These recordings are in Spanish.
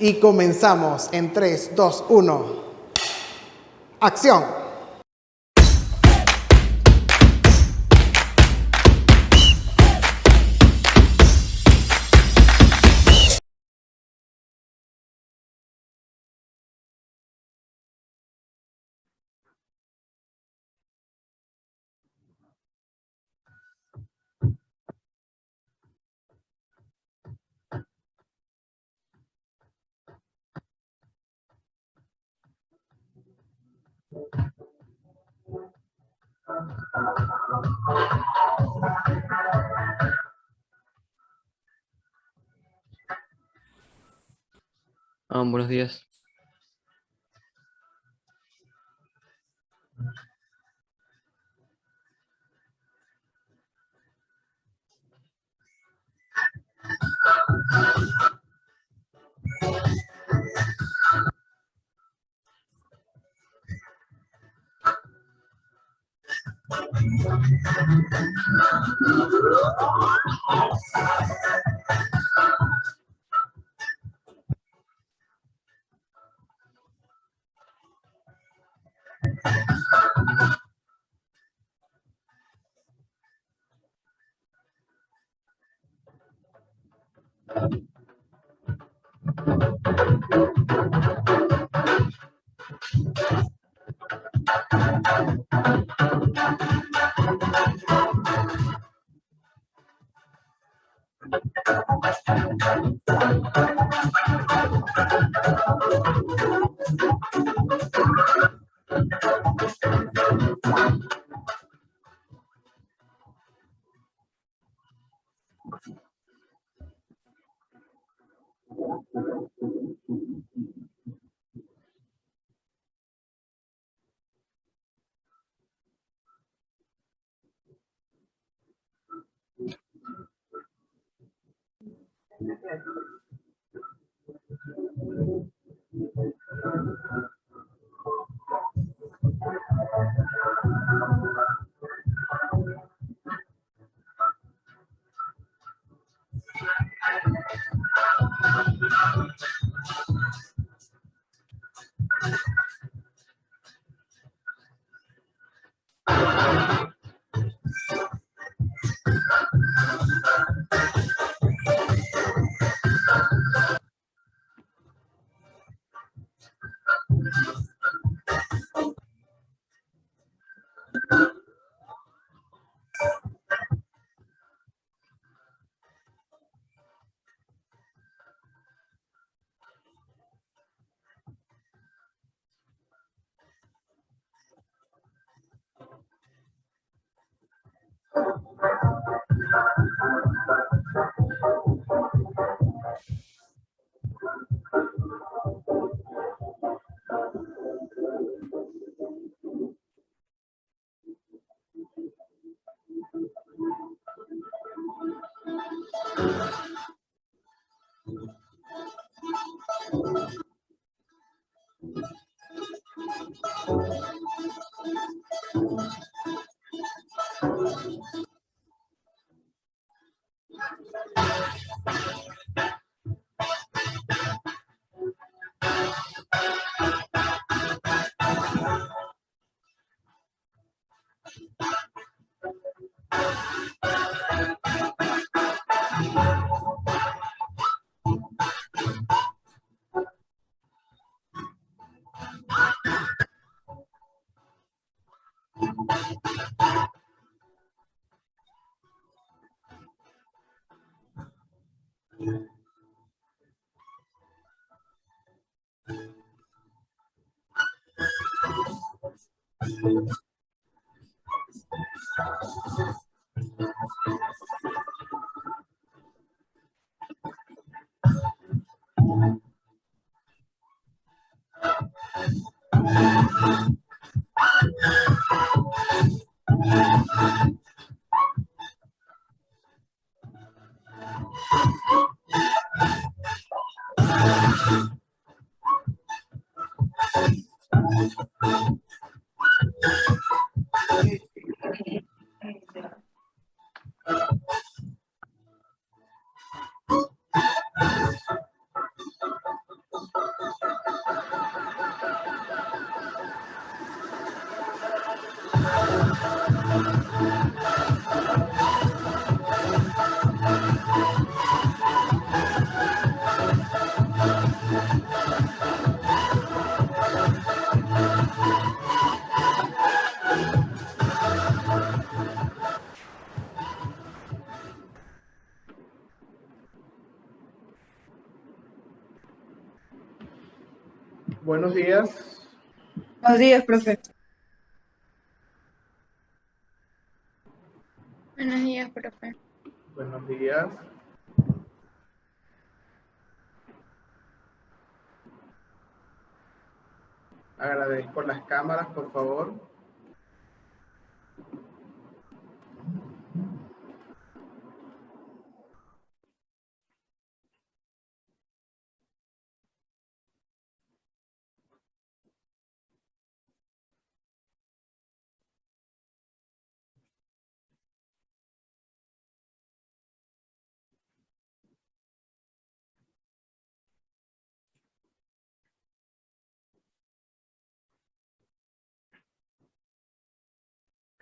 Y comenzamos en 3, 2, 1. ¡Acción! Buenos días. Buenos días. Buenos días, profe. Buenos días, profe. Buenos días. Agradezco las cámaras, por favor.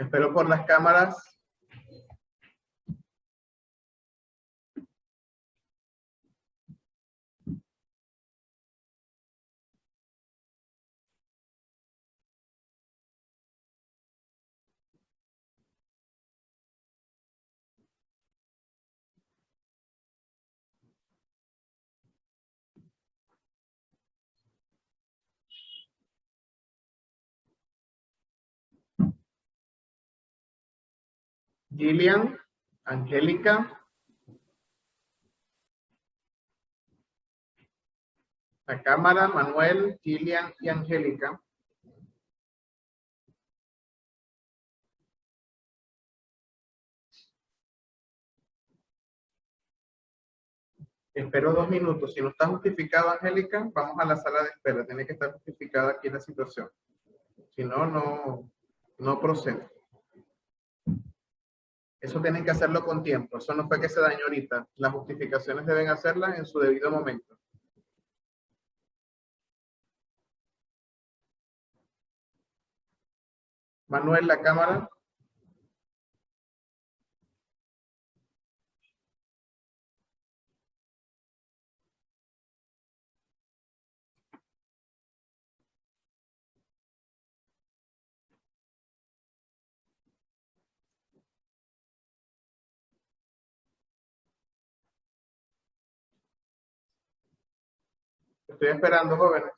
Espero por las cámaras. Gillian, Angélica. La cámara, Manuel, Gillian y Angélica. Espero 2 minutos. Si no está justificado, Angélica, vamos a la sala de espera. Tiene que estar justificada aquí la situación. Si no, no procede. Eso tienen que hacerlo con tiempo. Eso no fue que se dañó ahorita. Las justificaciones deben hacerlas en su debido momento. Manuel, la cámara. Estoy esperando, jóvenes.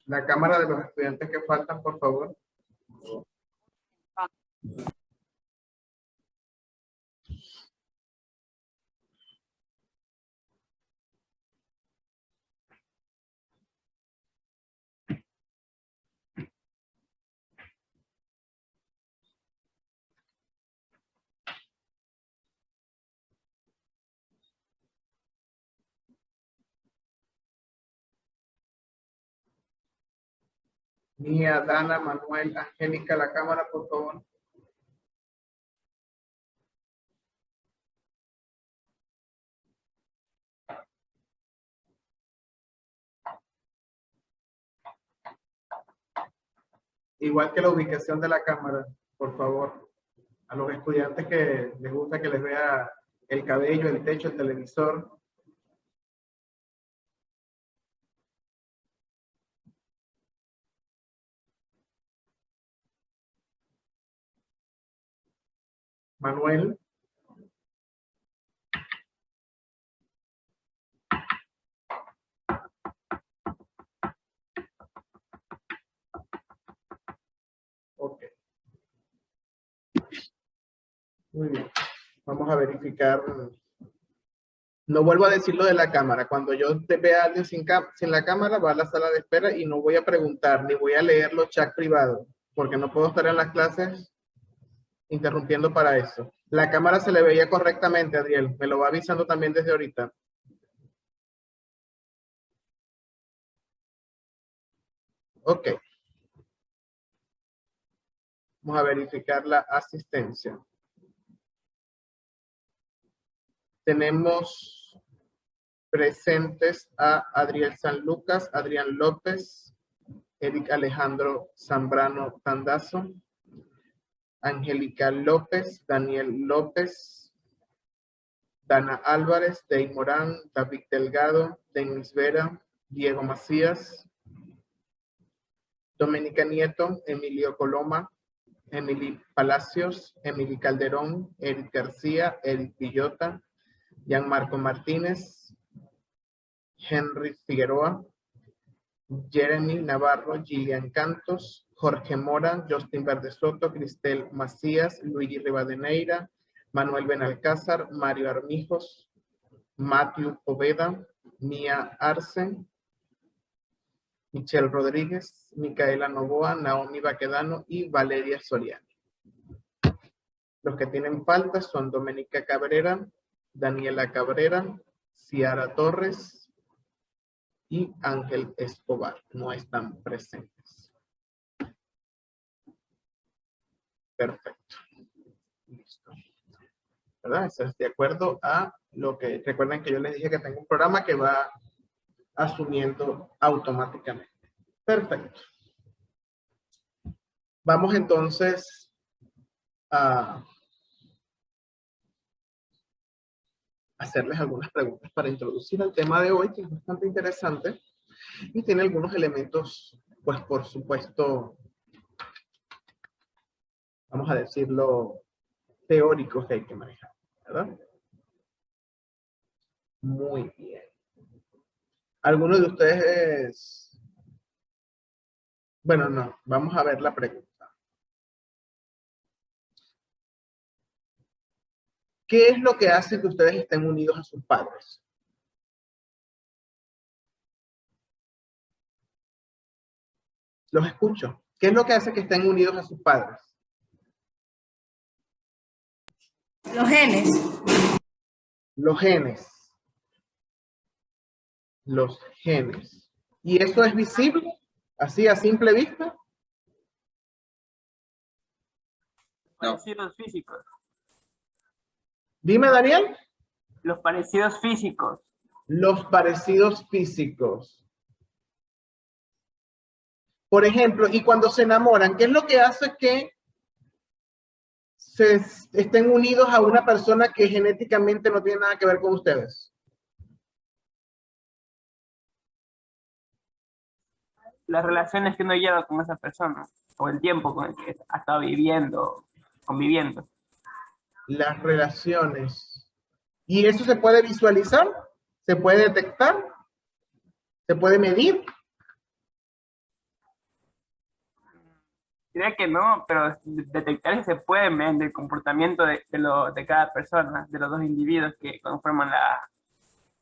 La cámara de los estudiantes que faltan, por favor. Mía, Dana, Manuel, Angélica, la cámara, por favor. Igual que la ubicación de la cámara, por favor. A los estudiantes que les gusta que les vea el cabello, el techo, el televisor. Manuel. Ok. Muy bien. Vamos a verificar. No vuelvo a decir lo de la cámara. Cuando yo vea a alguien sin la cámara, va a la sala de espera y no voy a preguntar, ni voy a leer los chats privados, porque no puedo estar en las clases interrumpiendo para eso. La cámara se le veía correctamente, Adriel. Me lo va avisando también desde ahorita. Ok. Vamos a verificar la asistencia. Tenemos presentes a Adriel San Lucas, Adrián López, Eric Alejandro Zambrano Tandazo, Angélica López, Daniel López, Dana Álvarez, Dey Morán, David Delgado, Denis Vera, Diego Macías, Doménica Nieto, Emilio Coloma, Emily Palacios, Emily Calderón, Eric García, Eric Villota, Gianmarco Martínez, Henry Figueroa, Jeremy Navarro, Gillian Cantos, Jorge Mora, Justin Verdesoto, Cristel Macías, Luigi Rivadeneira, Manuel Benalcázar, Mario Armijos, Matthew Poveda, Mía Arce, Michelle Rodríguez, Micaela Novoa, Naomi Baquedano y Valeria Soriani. Los que tienen faltas son Doménica Cabrera, Daniela Cabrera, Ciara Torres y Ángel Escobar. No están presentes. Perfecto. Listo. ¿Verdad? Eso es de acuerdo a lo que... Recuerden que yo les dije que tengo un programa que va asumiendo automáticamente. Perfecto. Vamos entonces a hacerles algunas preguntas para introducir el tema de hoy, que es bastante interesante y tiene algunos elementos, pues por supuesto, vamos a decirlo, teóricos que hay que manejar, ¿verdad? Muy bien. ¿Alguno de ustedes? Bueno, no, vamos a ver la pregunta. ¿Qué es lo que hace que ustedes estén unidos a sus padres? Los escucho. ¿Qué es lo que hace que estén unidos a sus padres? Los genes. Los genes. Los genes. ¿Y eso es visible? Así a simple vista. Parecidos físicos. Dime, Daniel. Los parecidos físicos. Los parecidos físicos. Por ejemplo, y cuando se enamoran, ¿qué es lo que hace que se estén unidos a una persona que genéticamente no tiene nada que ver con ustedes? Las relaciones que uno lleva con esa persona. O el tiempo con el que ha estado viviendo, conviviendo. Las relaciones. ¿Y eso se puede visualizar? ¿Se puede detectar? ¿Se puede medir? Diría que no, pero detectar si se puede mediante el comportamiento de cada persona, de los dos individuos que conforman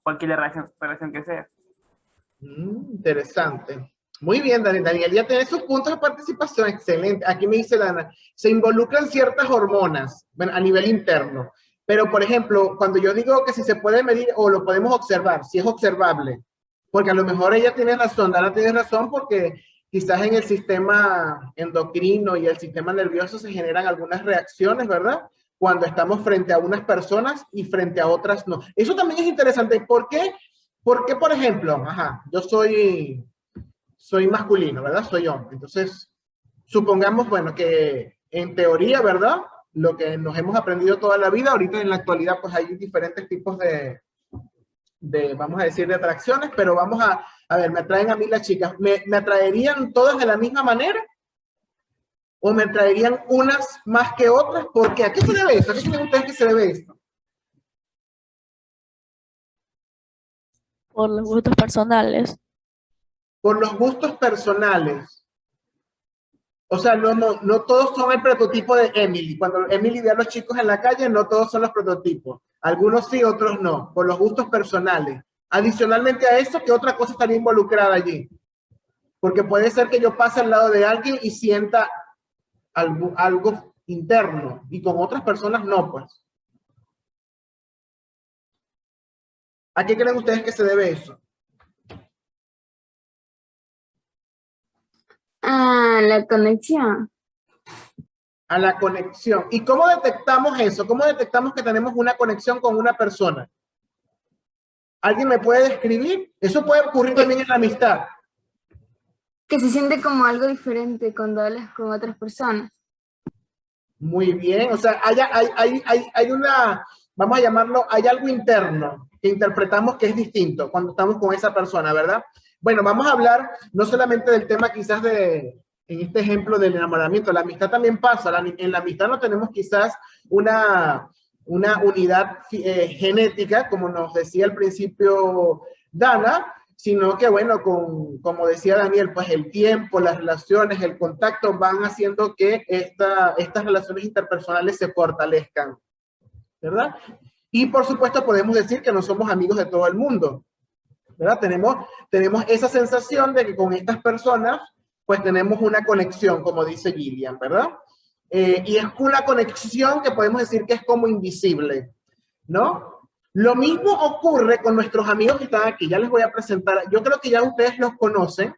cualquier relación que sea. Interesante. Muy bien, Daniel. Daniel ya tiene sus puntos de participación. Excelente. Aquí me dice Dana, se involucran ciertas hormonas, bueno, a nivel interno. Pero, por ejemplo, cuando yo digo que si se puede medir o lo podemos observar, si es observable, porque a lo mejor ella tiene razón, Dana tiene razón porque quizás en el sistema endocrino y el sistema nervioso se generan algunas reacciones, ¿verdad? Cuando estamos frente a unas personas y frente a otras no. Eso también es interesante. ¿Por qué? Porque, por ejemplo, yo soy masculino, ¿verdad? Soy hombre. Entonces, supongamos, bueno, que en teoría, ¿verdad? Lo que nos hemos aprendido toda la vida, ahorita en la actualidad, pues hay diferentes tipos de vamos a decir, de atracciones, pero vamos a ver, me atraen a mí las chicas. ¿Me atraerían todas de la misma manera? ¿O me atraerían unas más que otras? ¿Por qué? ¿A qué se debe eso? ¿A qué creen ustedes que se debe esto? Por los gustos personales. Por los gustos personales. O sea, no todos son el prototipo de Emily. Cuando Emily ve a los chicos en la calle, no todos son los prototipos. Algunos sí, otros no. Por los gustos personales. Adicionalmente a eso, ¿qué otra cosa estaría involucrada allí? Porque puede ser que yo pase al lado de alguien y sienta algo interno. Y con otras personas no, pues. ¿A qué creen ustedes que se debe eso? A la conexión. A la conexión. ¿Y cómo detectamos eso? ¿Cómo detectamos que tenemos una conexión con una persona? ¿Alguien me puede describir? Eso puede ocurrir también en la amistad. Que se siente como algo diferente cuando hablas con otras personas. Muy bien. O sea, hay una, vamos a llamarlo, hay algo interno que interpretamos que es distinto cuando estamos con esa persona, ¿verdad? Bueno, vamos a hablar no solamente del tema quizás en este ejemplo del enamoramiento, la amistad también pasa, en la amistad no tenemos quizás una unidad genética, como nos decía al principio Dana, sino que bueno, como decía Daniel, pues el tiempo, las relaciones, el contacto van haciendo que estas relaciones interpersonales se fortalezcan, ¿verdad? Y por supuesto podemos decir que no somos amigos de todo el mundo, ¿verdad? Tenemos esa sensación de que con estas personas pues tenemos una conexión, como dice Gillian, ¿verdad? Y es una conexión que podemos decir que es como invisible, ¿no? Lo mismo ocurre con nuestros amigos que están aquí. Ya les voy a presentar, yo creo que ya ustedes los conocen,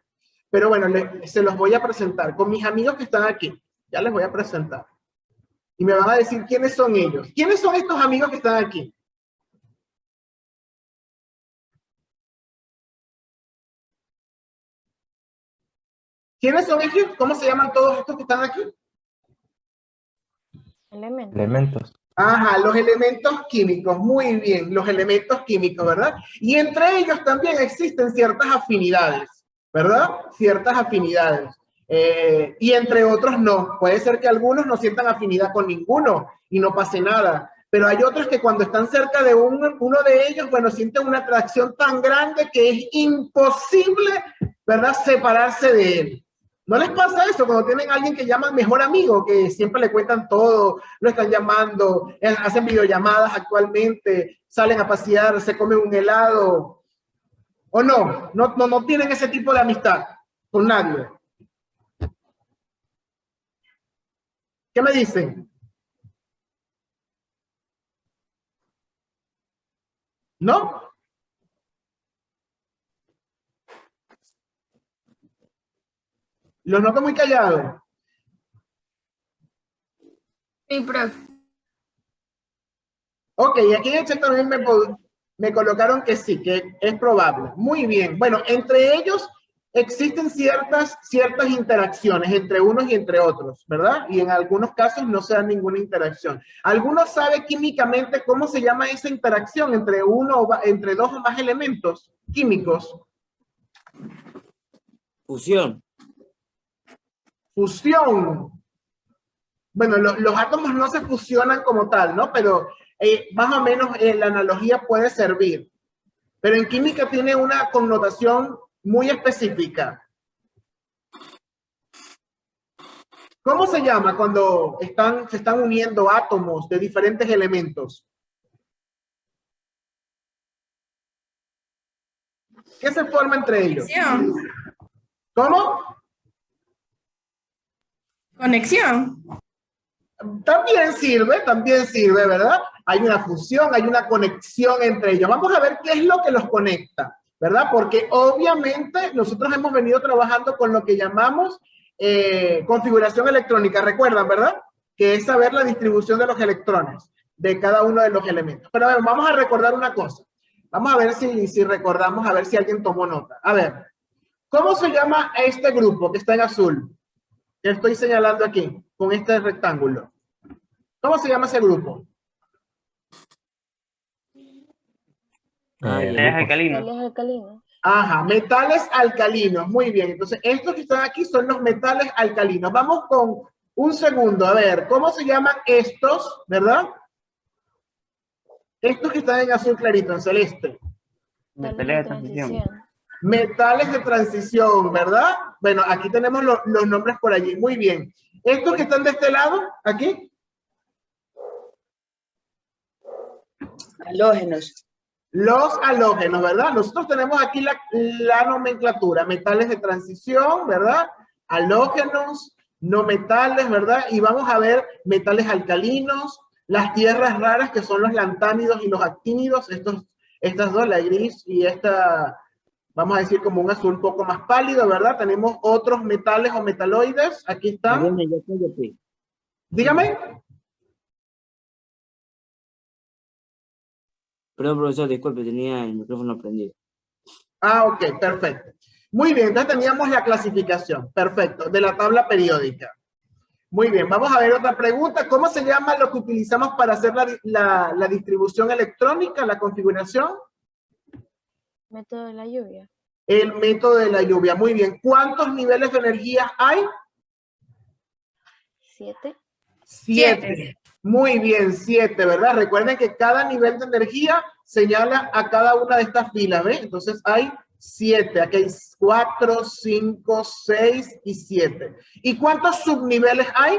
pero bueno, se los voy a presentar. Con mis amigos que están aquí, ya les voy a presentar. Y me van a decir quiénes son ellos. ¿Quiénes son estos amigos que están aquí? ¿Quiénes son ellos? ¿Cómo se llaman todos estos que están aquí? Elementos. Ajá, los elementos químicos, muy bien, los elementos químicos, ¿verdad? Y entre ellos también existen ciertas afinidades, ¿verdad? Ciertas afinidades. Y entre otros no. Puede ser que algunos no sientan afinidad con ninguno y no pase nada. Pero hay otros que cuando están cerca de uno de ellos, bueno, sienten una atracción tan grande que es imposible, ¿verdad?, separarse de él. ¿No les pasa eso cuando tienen a alguien que llaman mejor amigo, que siempre le cuentan todo, lo están llamando, hacen videollamadas actualmente, salen a pasear, se comen un helado? ¿O no? No tienen ese tipo de amistad con nadie. ¿Qué me dicen? ¿No? Los noto muy callados. Sí, profe. Ok, aquí en el chat también me colocaron que sí, que es probable. Muy bien. Bueno, entre ellos existen ciertas interacciones entre unos y entre otros, ¿verdad? Y en algunos casos no se da ninguna interacción. ¿Alguno sabe químicamente cómo se llama esa interacción entre entre dos o más elementos químicos? Fusión. Fusión. Bueno, los átomos no se fusionan como tal, ¿no? Pero más o menos la analogía puede servir. Pero en química tiene una connotación muy específica. ¿Cómo se llama cuando se están uniendo átomos de diferentes elementos? ¿Qué se forma entre ellos? Conexión. ¿Cómo? Conexión. También sirve, ¿verdad? Hay una fusión, hay una conexión entre ellos. Vamos a ver qué es lo que los conecta, ¿verdad? Porque obviamente nosotros hemos venido trabajando con lo que llamamos configuración electrónica, ¿recuerdan, verdad? Que es saber la distribución de los electrones de cada uno de los elementos. Pero a ver, vamos a recordar una cosa. Vamos a ver si recordamos, a ver si alguien tomó nota. A ver, ¿cómo se llama este grupo que está en azul? Que estoy señalando aquí, con este rectángulo. ¿Cómo se llama ese grupo? Metales alcalinos. Metales alcalinos. Ajá, metales alcalinos. Muy bien. Entonces, estos que están aquí son los metales alcalinos. Vamos con un segundo. A ver, ¿cómo se llaman estos? ¿Verdad? Estos que están en azul clarito, en celeste. Metales de transición. Metales de transición, ¿verdad? Bueno, aquí tenemos los nombres por allí. Muy bien. Estos que están de este lado, aquí. Halógenos. Los halógenos, ¿verdad? Nosotros tenemos aquí la nomenclatura. Metales de transición, ¿verdad? Halógenos, no metales, ¿verdad? Y vamos a ver metales alcalinos, las tierras raras que son los lantánidos y los actínidos, estas dos, la gris y esta, vamos a decir como un azul un poco más pálido, ¿verdad? Tenemos otros metales o metaloides, aquí están. Dígame. Perdón, profesor, disculpe, tenía el micrófono prendido. Ah, ok, perfecto. Muy bien, entonces teníamos la clasificación, perfecto, de la tabla periódica. Muy bien, vamos a ver otra pregunta. ¿Cómo se llama lo que utilizamos para hacer la distribución electrónica, la configuración? Método de la lluvia. El método de la lluvia. Muy bien. ¿Cuántos niveles de energía hay? 7. 7. Muy bien, 7, ¿verdad? Recuerden que cada nivel de energía señala a cada una de estas filas, ¿ves? Entonces hay 7. Aquí hay 4, 5, 6 y 7. ¿Y cuántos subniveles hay?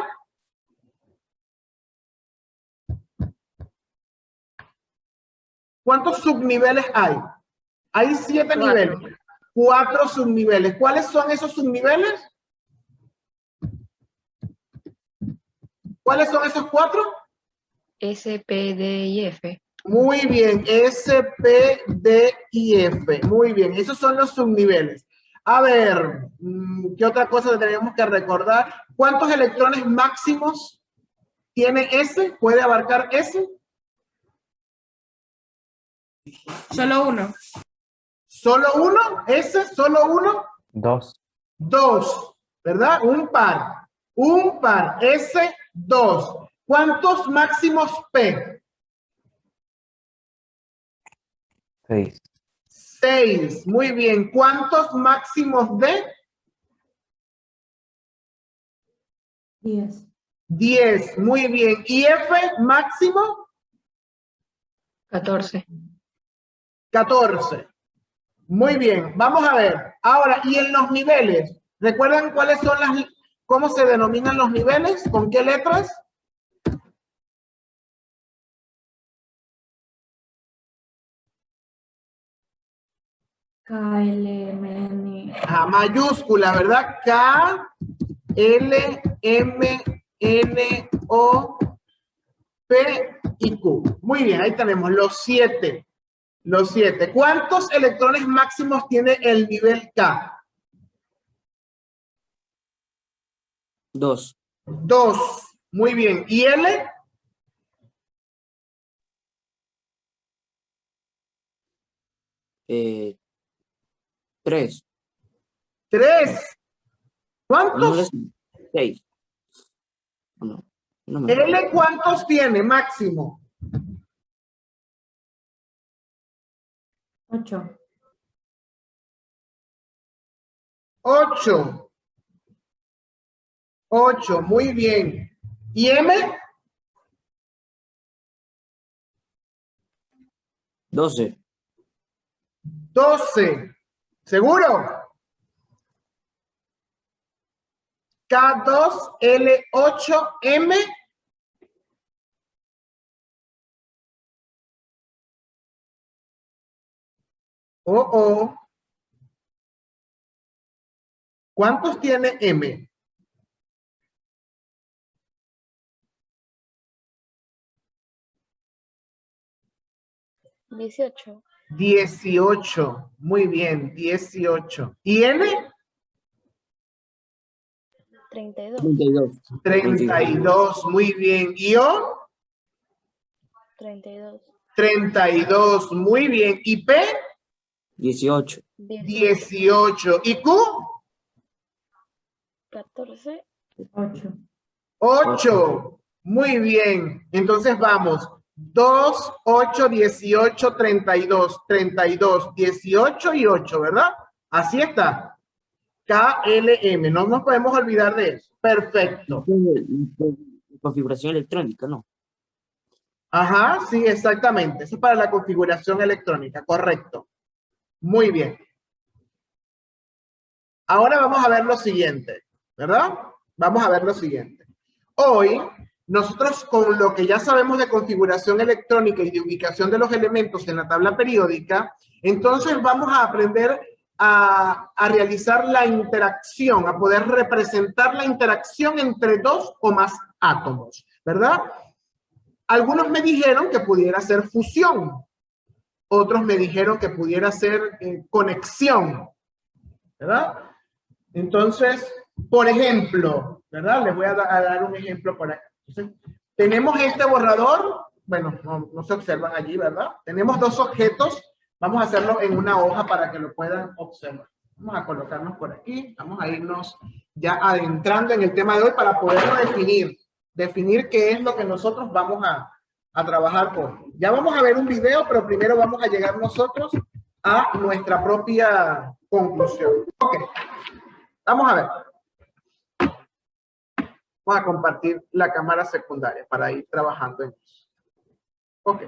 ¿Cuántos subniveles hay? Hay 7 niveles. 4 subniveles. ¿Cuáles son esos subniveles? ¿Cuáles son esos 4? S, P, D y F. Muy bien, S, P, D y F. Muy bien, esos son los subniveles. A ver, ¿qué otra cosa tenemos que recordar? ¿Cuántos electrones máximos tiene S? ¿Puede abarcar S? Solo uno. ¿Solo uno? ¿S? ¿Solo uno? 2. 2, ¿verdad? Un par. Un par. S, 2. ¿Cuántos máximos P? 6. 6. Muy bien. ¿Cuántos máximos D? 10. 10. Muy bien. ¿Y F máximo? 14. 14. Muy bien. Vamos a ver. Ahora, ¿y en los niveles? ¿Recuerdan cuáles son cómo se denominan los niveles? ¿Con qué letras? K, L, M, N. Mayúscula, ¿verdad? K, L, M, N, O, P y Q. Muy bien, ahí tenemos los 7. Los 7. ¿Cuántos electrones máximos tiene el nivel K? 2. 2. Muy bien. ¿Y L? 3. 3. ¿Cuántos? 6. No, no me ¿L cuántos tiene máximo? 8. 8. 8. Muy bien. ¿Y M? 12. 12. ¿Seguro? K2, L8, M. Oh. ¿Cuántos tiene M? 18. 18. Muy bien, 18. ¿Y N? 32. 32. 32. Muy bien. ¿Y O? 32. 32. Muy bien. ¿Y P? 18. 18. ¿Y Q? 14. 8. 8. Muy bien. Entonces vamos. 2, 8, 18, 32. 32, 18 y 8, ¿verdad? Así está. KLM. No nos podemos olvidar de eso. Perfecto. Configuración electrónica, ¿no? Ajá, sí, exactamente. Eso es para la configuración electrónica. Correcto. Muy bien. Ahora vamos a ver lo siguiente, ¿verdad? Vamos a ver lo siguiente. Hoy, nosotros con lo que ya sabemos de configuración electrónica y de ubicación de los elementos en la tabla periódica, entonces vamos a aprender a realizar la interacción, a poder representar la interacción entre dos o más átomos, ¿verdad? Algunos me dijeron que pudiera ser fusión, otros me dijeron que pudiera ser conexión, ¿verdad? Entonces, por ejemplo, ¿verdad? Les voy a dar un ejemplo por acá. Entonces, tenemos este borrador, bueno, no se observan allí, ¿verdad? Tenemos dos objetos, vamos a hacerlo en una hoja para que lo puedan observar. Vamos a colocarnos por aquí. Vamos a irnos ya adentrando en el tema de hoy para poderlo definir qué es lo que nosotros vamos a trabajar hoy. Ya vamos a ver un video, pero primero vamos a llegar nosotros a nuestra propia conclusión. Ok, vamos a ver. Vamos a compartir la cámara secundaria para ir trabajando en eso. Ok,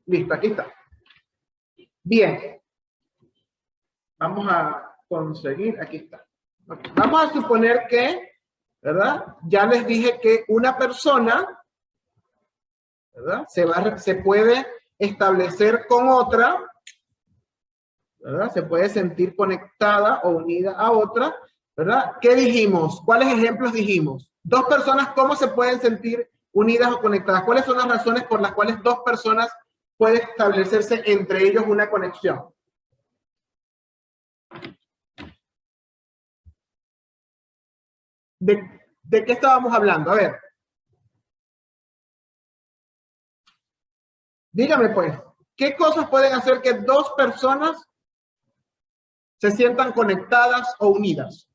listo, aquí está. Bien. Vamos a conseguir, aquí está. Okay. Vamos a suponer que, ¿verdad? Ya les dije que una persona, ¿verdad? Se puede establecer con otra, ¿verdad? Se puede sentir conectada o unida a otra, ¿verdad? ¿Qué dijimos? ¿Cuáles ejemplos dijimos? Dos personas, ¿cómo se pueden sentir unidas o conectadas? ¿Cuáles son las razones por las cuales dos personas pueden establecerse entre ellos una conexión? ¿De qué estábamos hablando? A ver. Dígame pues, ¿qué cosas pueden hacer que dos personas se sientan conectadas o unidas?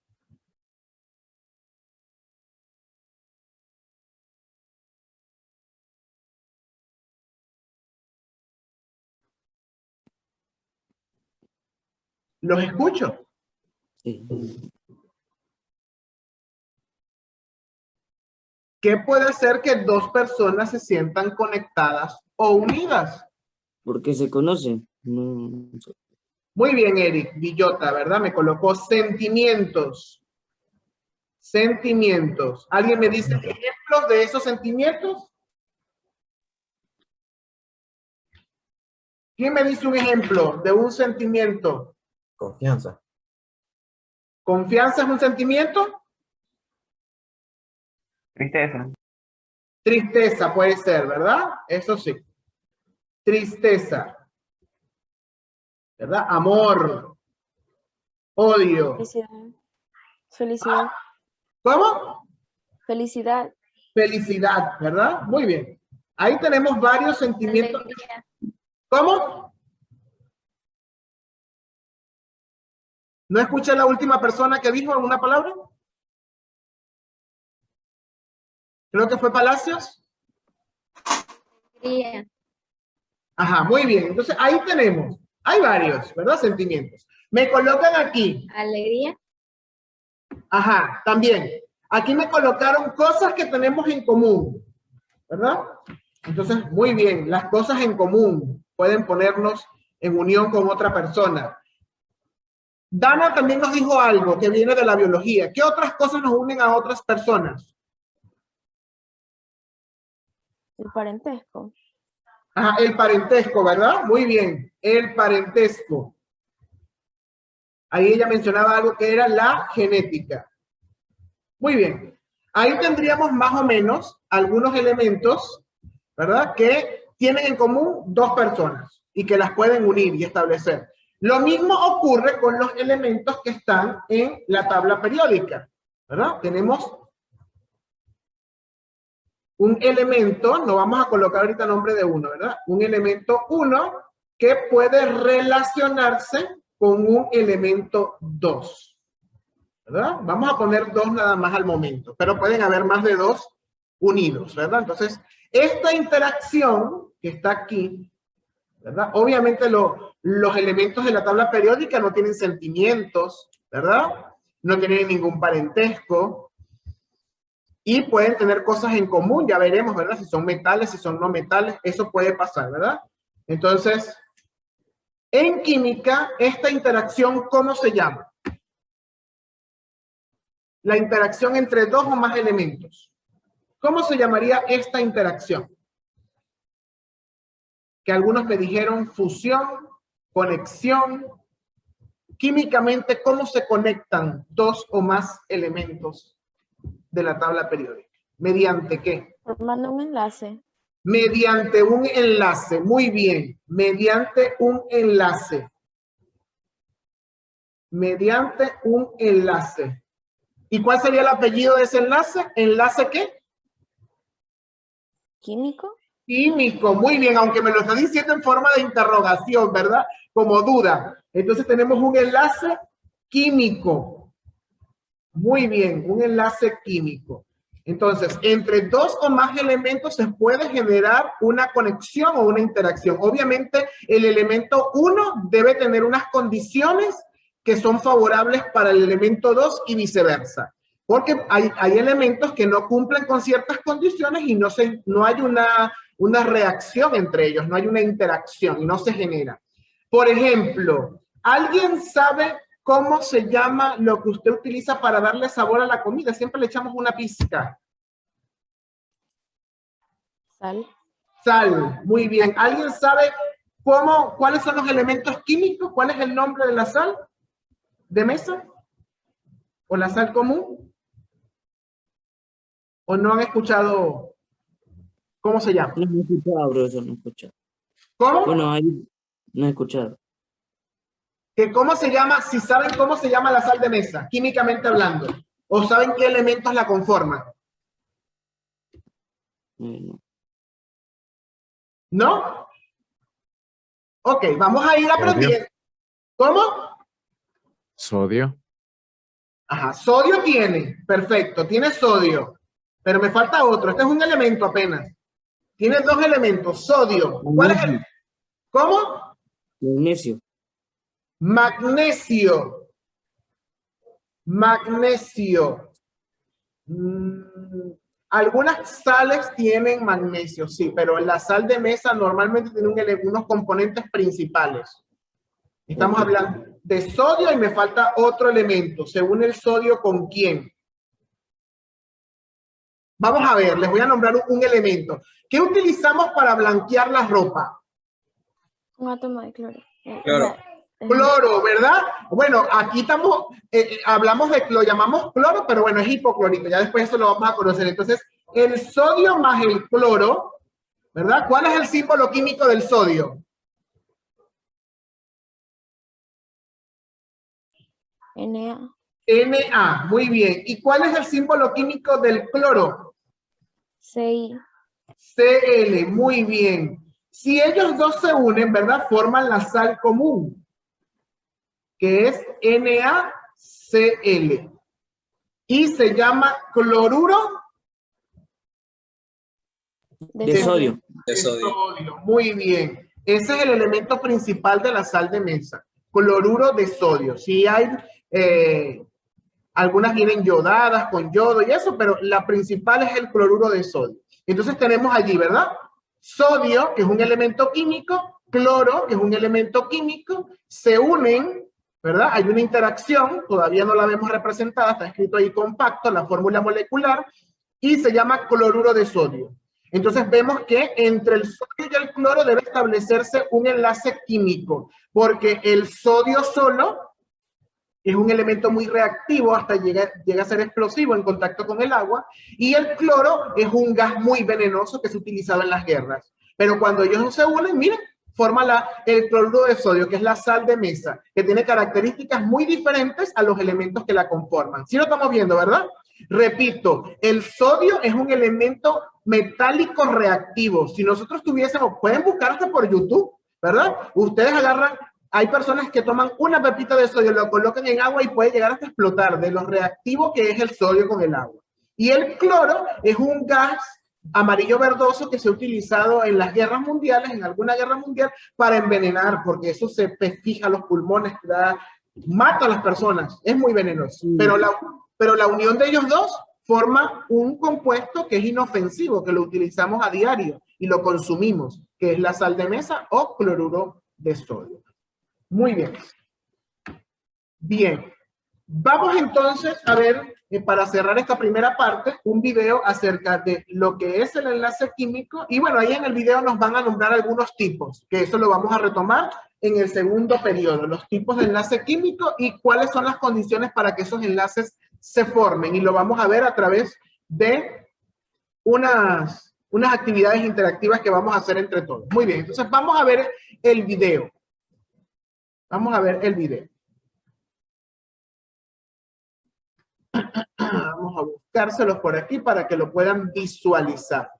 Los escucho. Sí. ¿Qué puede hacer que dos personas se sientan conectadas o unidas? Porque se conocen. No. Muy bien, Eric Villota, ¿verdad? Me colocó sentimientos. Sentimientos. ¿Alguien me dice ejemplos de esos sentimientos? ¿Quién me dice un ejemplo de un sentimiento? Confianza. ¿Confianza es un sentimiento? Tristeza. Tristeza puede ser, ¿verdad? Eso sí. Tristeza. ¿Verdad? Amor. Odio. Felicidad. Felicidad. ¿Cómo? Felicidad. Felicidad, ¿verdad? Muy bien. Ahí tenemos varios sentimientos. Alegría. ¿Cómo? ¿No escuché la última persona que dijo alguna palabra? Creo que fue Palacios. Alegría. Ajá, muy bien. Entonces ahí tenemos, hay varios, ¿verdad? Sentimientos. Me colocan aquí. Alegría. Ajá, también. Aquí me colocaron cosas que tenemos en común, ¿verdad? Entonces, muy bien, las cosas en común pueden ponernos en unión con otra persona. Dana también nos dijo algo que viene de la biología. ¿Qué otras cosas nos unen a otras personas? El parentesco. Ajá, el parentesco, ¿verdad? Muy bien, el parentesco. Ahí ella mencionaba algo que era la genética. Muy bien. Ahí tendríamos más o menos algunos elementos, ¿verdad? Que tienen en común dos personas y que las pueden unir y establecer. Lo mismo ocurre con los elementos que están en la tabla periódica, ¿verdad? Tenemos un elemento, no vamos a colocar ahorita nombre de uno, ¿verdad? Un elemento 1 que puede relacionarse con un elemento 2, ¿verdad? Vamos a poner 2 nada más al momento, pero pueden haber más de 2 unidos, ¿verdad? Entonces, esta interacción que está aquí, ¿verdad? Obviamente los elementos de la tabla periódica no tienen sentimientos, ¿verdad? No tienen ningún parentesco y pueden tener cosas en común, ya veremos, ¿verdad? Si son metales, si son no metales, eso puede pasar, ¿verdad? Entonces, en química, esta interacción, ¿cómo se llama? La interacción entre dos o más elementos. ¿Cómo se llamaría esta interacción? Que algunos me dijeron fusión, conexión. Químicamente, ¿cómo se conectan dos o más elementos de la tabla periódica? ¿Mediante qué? Formando un enlace. Mediante un enlace. Muy bien. Mediante un enlace. Mediante un enlace. ¿Y cuál sería el apellido de ese enlace? ¿Enlace qué? ¿Químico? Químico, muy bien, aunque me lo está diciendo en forma de interrogación, ¿verdad? Como duda. Entonces tenemos un enlace químico. Muy bien, un enlace químico. Entonces, entre dos o más elementos se puede generar una conexión o una interacción. Obviamente, el elemento 1 debe tener unas condiciones que son favorables para el elemento 2 y viceversa. Porque hay elementos que no cumplen con ciertas condiciones y no hay una reacción entre ellos, no hay una interacción y no se genera. Por ejemplo, ¿alguien sabe cómo se llama lo que usted utiliza para darle sabor a la comida? Siempre le echamos una pizca. Sal. Sal, muy bien. ¿Alguien sabe cuáles son los elementos químicos? ¿Cuál es el nombre de la sal de mesa? ¿O la sal común? ¿O no han escuchado cómo se llama? No he escuchado, profesor, no he escuchado. ¿Cómo? Bueno, ahí no he escuchado. ¿Que cómo se llama? Si saben cómo se llama la sal de mesa, químicamente hablando. ¿O saben qué elementos la conforman? No. ¿No? Ok, vamos a ir aprendiendo. ¿Cómo? Sodio. Ajá, sodio tiene. Perfecto, tiene sodio. Pero me falta otro. Este es un elemento apenas. Tiene dos elementos. Sodio. ¿Cuál es el? ¿Cómo? Magnesio. Magnesio. Magnesio. Algunas sales tienen magnesio, sí, pero la sal de mesa normalmente tiene unos componentes principales. Estamos hablando de sodio y me falta otro elemento. ¿Se une el sodio con quién? Vamos a ver, les voy a nombrar un elemento. ¿Qué utilizamos para blanquear la ropa? Un átomo de cloro. Cloro. Cloro, ¿verdad? Bueno, aquí estamos, hablamos de, lo llamamos cloro, pero bueno, es hipoclorito. Ya después eso lo vamos a conocer. Entonces, el sodio más el cloro, ¿verdad? ¿Cuál es el símbolo químico del sodio? Na. Na, muy bien. ¿Y cuál es el símbolo químico del cloro? Ci. Cl, muy bien. Si ellos dos se unen, ¿verdad? Forman la sal común, que es NaCl. Y se llama cloruro De sodio. De sodio. Muy bien. Ese es el elemento principal de la sal de mesa. Cloruro de sodio. Sí hay, algunas vienen yodadas con yodo y eso, pero la principal es el cloruro de sodio. Entonces tenemos allí, ¿verdad? Sodio, que es un elemento químico, cloro, que es un elemento químico, se unen, ¿verdad? Hay una interacción, todavía no la vemos representada, está escrito ahí compacto, la fórmula molecular, y se llama cloruro de sodio. Entonces vemos que entre el sodio y el cloro debe establecerse un enlace químico, porque el sodio solo es un elemento muy reactivo hasta llega a ser explosivo en contacto con el agua, y el cloro es un gas muy venenoso que se utilizaba en las guerras. Pero cuando ellos se unen, miren, forma el cloruro de sodio, que es la sal de mesa, que tiene características muy diferentes a los elementos que la conforman. ¿Sí lo estamos viendo, verdad? Repito, el sodio es un elemento metálico reactivo. Si nosotros tuviésemos, pueden buscarse por YouTube, ¿verdad? Ustedes agarran, hay personas que toman una pepita de sodio, lo colocan en agua y puede llegar hasta explotar de lo reactivo que es el sodio con el agua. Y el cloro es un gas amarillo verdoso que se ha utilizado en las guerras mundiales, en alguna guerra mundial, para envenenar, porque eso se fija a los pulmones, mata a las personas, es muy venenoso. Pero la unión de ellos dos forma un compuesto que es inofensivo, que lo utilizamos a diario y lo consumimos, que es la sal de mesa o cloruro de sodio. Muy bien. Bien. Vamos entonces a ver, para cerrar esta primera parte, un video acerca de lo que es el enlace químico. Y bueno, ahí en el video nos van a nombrar algunos tipos, que eso lo vamos a retomar en el segundo periodo, los tipos de enlace químico y cuáles son las condiciones para que esos enlaces se formen. Y lo vamos a ver a través de unas actividades interactivas que vamos a hacer entre todos. Muy bien, entonces vamos a ver el video. Vamos a ver el video. Vamos a buscárselos por aquí para que lo puedan visualizar.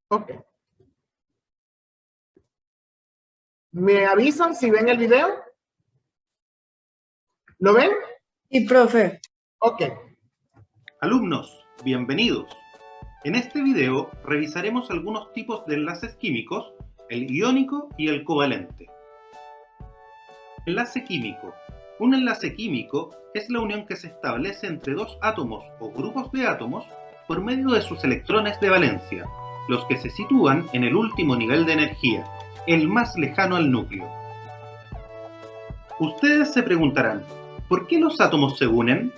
Ok. ¿Me avisan si ven el video? ¿Lo ven? Sí, profe. Ok. Alumnos, bienvenidos. En este video revisaremos algunos tipos de enlaces químicos, el iónico y el covalente. Enlace químico. Un enlace químico es la unión que se establece entre dos átomos o grupos de átomos por medio de sus electrones de valencia, los que se sitúan en el último nivel de energía, el más lejano al núcleo. Ustedes se preguntarán, ¿por qué los átomos se unen?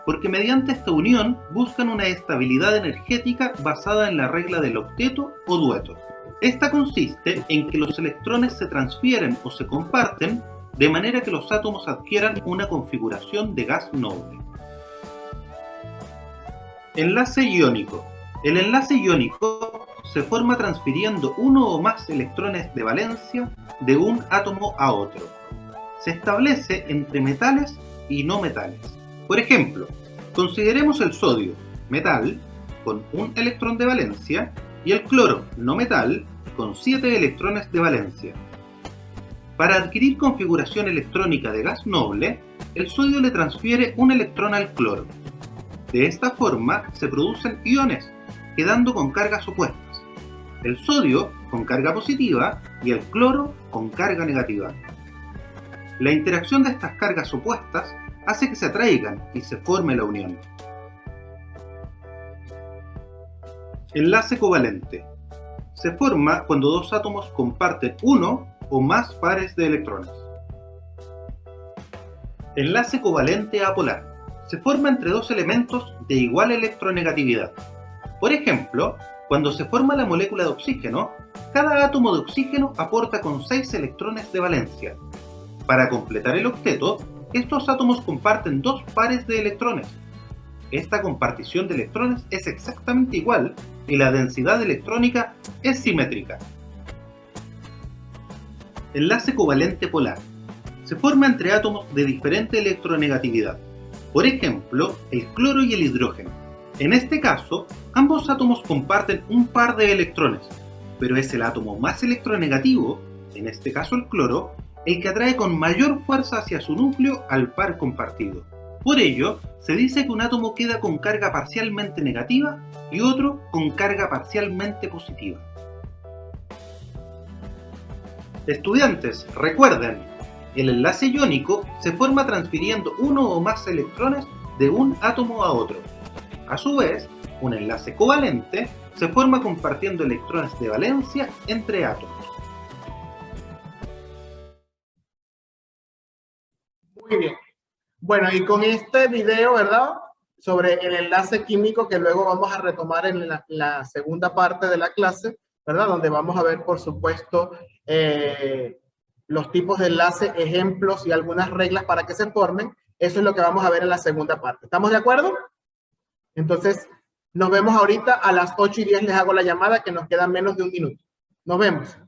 Porque mediante esta unión buscan una estabilidad energética basada en la regla del octeto o dueto. Esta consiste en que los electrones se transfieren o se comparten de manera que los átomos adquieran una configuración de gas noble. Enlace iónico. El enlace iónico se forma transfiriendo uno o más electrones de valencia de un átomo a otro. Se establece entre metales y no metales. Por ejemplo, consideremos el sodio, metal, con un electrón de valencia, y el cloro, no metal, con 7 electrones de valencia. Para adquirir configuración electrónica de gas noble, el sodio le transfiere un electrón al cloro. De esta forma se producen iones, quedando con cargas opuestas. El sodio con carga positiva y el cloro con carga negativa. La interacción de estas cargas opuestas hace que se atraigan y se forme la unión. Enlace covalente. Se forma cuando dos átomos comparten uno o más pares de electrones. Enlace covalente apolar. Se forma entre dos elementos de igual electronegatividad. Por ejemplo, cuando se forma la molécula de oxígeno, cada átomo de oxígeno aporta con 6 electrones de valencia. Para completar el octeto, estos átomos comparten dos pares de electrones. Esta compartición de electrones es exactamente igual y la densidad electrónica es simétrica. Enlace covalente polar. Se forma entre átomos de diferente electronegatividad. Por ejemplo, el cloro y el hidrógeno. En este caso, ambos átomos comparten un par de electrones, pero es el átomo más electronegativo, en este caso el cloro, el que atrae con mayor fuerza hacia su núcleo al par compartido. Por ello, se dice que un átomo queda con carga parcialmente negativa y otro con carga parcialmente positiva. Estudiantes, recuerden, el enlace iónico se forma transfiriendo uno o más electrones de un átomo a otro. A su vez, un enlace covalente se forma compartiendo electrones de valencia entre átomos. Muy bien. Bueno, y con este video, ¿verdad? Sobre el enlace químico que luego vamos a retomar en la segunda parte de la clase, ¿verdad? Donde vamos a ver, por supuesto, los tipos de enlace, ejemplos y algunas reglas para que se formen. Eso es lo que vamos a ver en la segunda parte. ¿Estamos de acuerdo? Entonces, nos vemos ahorita a las 8:10. Les hago la llamada, que nos queda menos de un minuto. Nos vemos.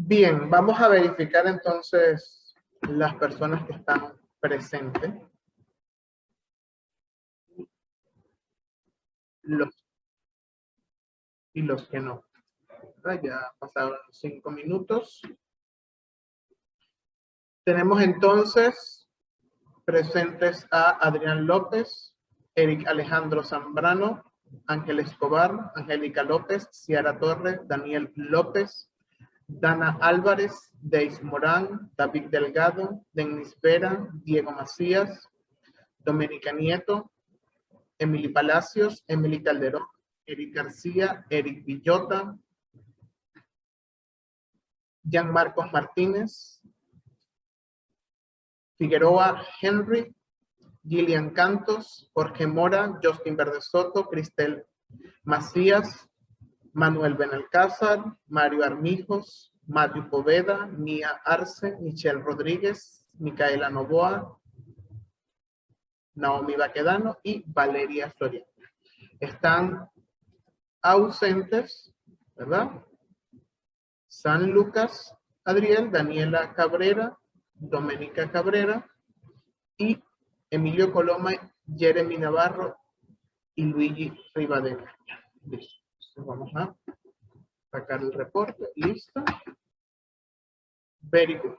Bien, vamos a verificar entonces las personas que están presentes. Y los que no. Ya pasaron 5 minutos. Tenemos entonces presentes a Adrián López, Eric Alejandro Zambrano, Ángel Escobar, Angélica López, Ciara Torres, Daniel López, Dana Álvarez, Deis Morán, David Delgado, Denis Vera, Diego Macías, Doménica Nieto, Emily Palacios, Emily Calderón, Eric García, Eric Villota, Jean Marcos Martínez, Figueroa Henry, Gillian Cantos, Jorge Mora, Justin Verdesoto, Cristel Macías, Manuel Benalcázar, Mario Armijos, Matthew Poveda, Mía Arce, Michelle Rodríguez, Micaela Novoa, Naomi Baquedano y Valeria Soriano. Están ausentes, ¿verdad? San Lucas, Adriel, Daniela Cabrera, Doménica Cabrera y Emilio Coloma, Jeremy Navarro y Luigi Rivadavia. Listo. Entonces vamos a sacar el reporte. Listo. Very good.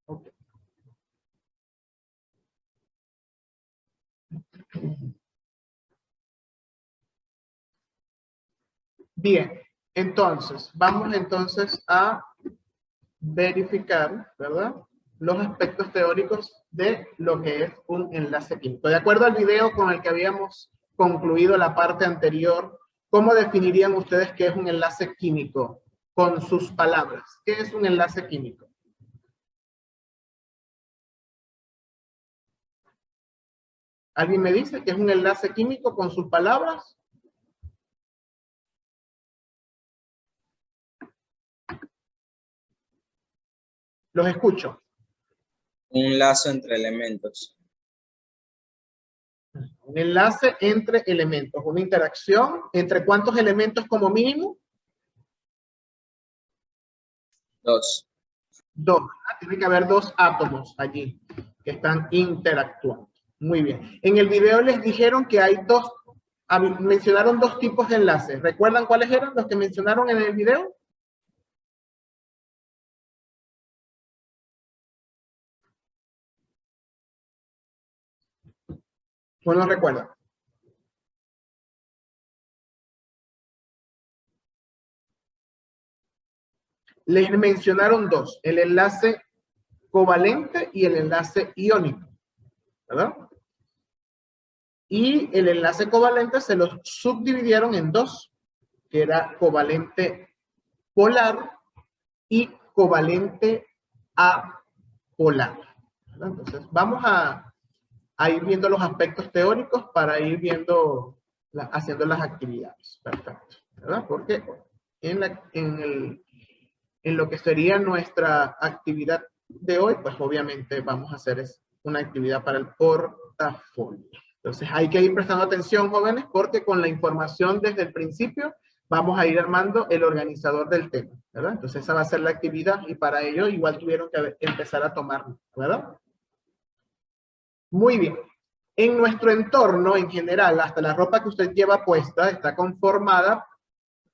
Okay. Bien, entonces, vamos entonces a verificar, ¿verdad?, los aspectos teóricos de lo que es un enlace químico. De acuerdo al video con el que habíamos concluido la parte anterior, ¿cómo definirían ustedes qué es un enlace químico? Con sus palabras. ¿Qué es un enlace químico? ¿Alguien me dice qué es un enlace químico con sus palabras? Los escucho. Un lazo entre elementos. Un enlace entre elementos, una interacción entre ¿cuántos elementos como mínimo? 2. 2. Tiene que haber 2 átomos allí que están interactuando. Muy bien. En el video les dijeron que hay mencionaron 2 tipos de enlaces. ¿Recuerdan cuáles eran los que mencionaron en el video? ¿O no recuerdan? Les mencionaron 2, el enlace covalente y el enlace iónico, ¿verdad? Y el enlace covalente se los subdividieron en 2, que era covalente polar y covalente apolar, ¿verdad? Entonces vamos a ir viendo los aspectos teóricos para ir viendo, haciendo las actividades. Perfecto, ¿verdad? Porque en lo que sería nuestra actividad de hoy, pues obviamente vamos a hacer una actividad para el portafolio. Entonces hay que ir prestando atención, jóvenes, porque con la información desde el principio vamos a ir armando el organizador del tema, ¿verdad? Entonces esa va a ser la actividad y para ello igual tuvieron que empezar a tomarlo, ¿verdad? Muy bien. En nuestro entorno, en general, hasta la ropa que usted lleva puesta está conformada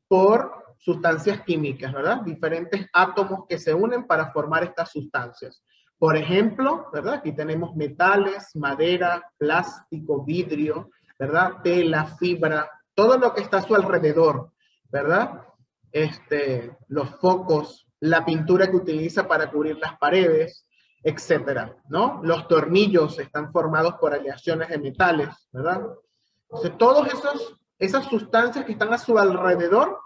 por sustancias químicas, ¿verdad? Diferentes átomos que se unen para formar estas sustancias. Por ejemplo, ¿verdad? Aquí tenemos metales, madera, plástico, vidrio, ¿verdad? Tela, fibra, todo lo que está a su alrededor, ¿verdad? Los focos, la pintura que utiliza para cubrir las paredes, etcétera, ¿no? Los tornillos están formados por aleaciones de metales, ¿verdad? Entonces, todas esas sustancias que están a su alrededor,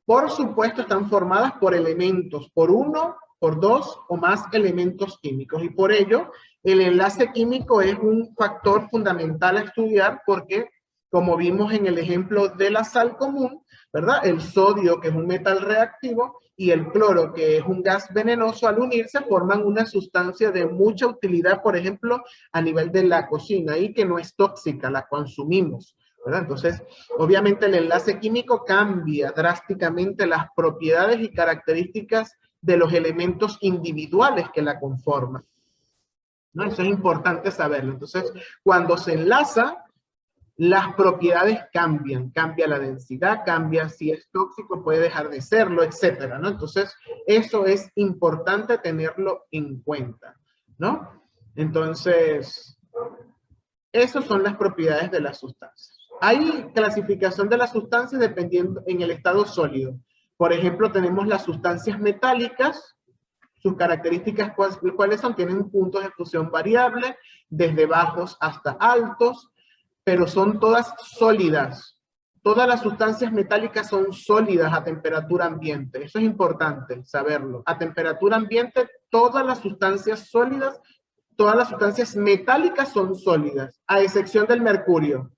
por supuesto, están formadas por elementos, por 1, por 2 o más elementos químicos. Y por ello, el enlace químico es un factor fundamental a estudiar porque, como vimos en el ejemplo de la sal común, ¿verdad? El sodio, que es un metal reactivo, y el cloro, que es un gas venenoso, al unirse forman una sustancia de mucha utilidad, por ejemplo, a nivel de la cocina y que no es tóxica, la consumimos, ¿verdad? Entonces, obviamente el enlace químico cambia drásticamente las propiedades y características de los elementos individuales que la conforman, ¿no? Eso es importante saberlo. Entonces, cuando se enlaza, las propiedades cambian, cambia la densidad, cambia si es tóxico, puede dejar de serlo, etcétera, ¿no? Entonces, eso es importante tenerlo en cuenta, ¿no? Entonces, esas son las propiedades de las sustancias. Hay clasificación de las sustancias dependiendo en el estado sólido. Por ejemplo, tenemos las sustancias metálicas. Sus características, ¿cuáles son? Tienen puntos de fusión variable, desde bajos hasta altos, pero son todas sólidas. Todas las sustancias metálicas son sólidas a temperatura ambiente. Eso es importante saberlo. A temperatura ambiente, todas las sustancias sólidas todas las sustancias metálicas son sólidas, a excepción del mercurio,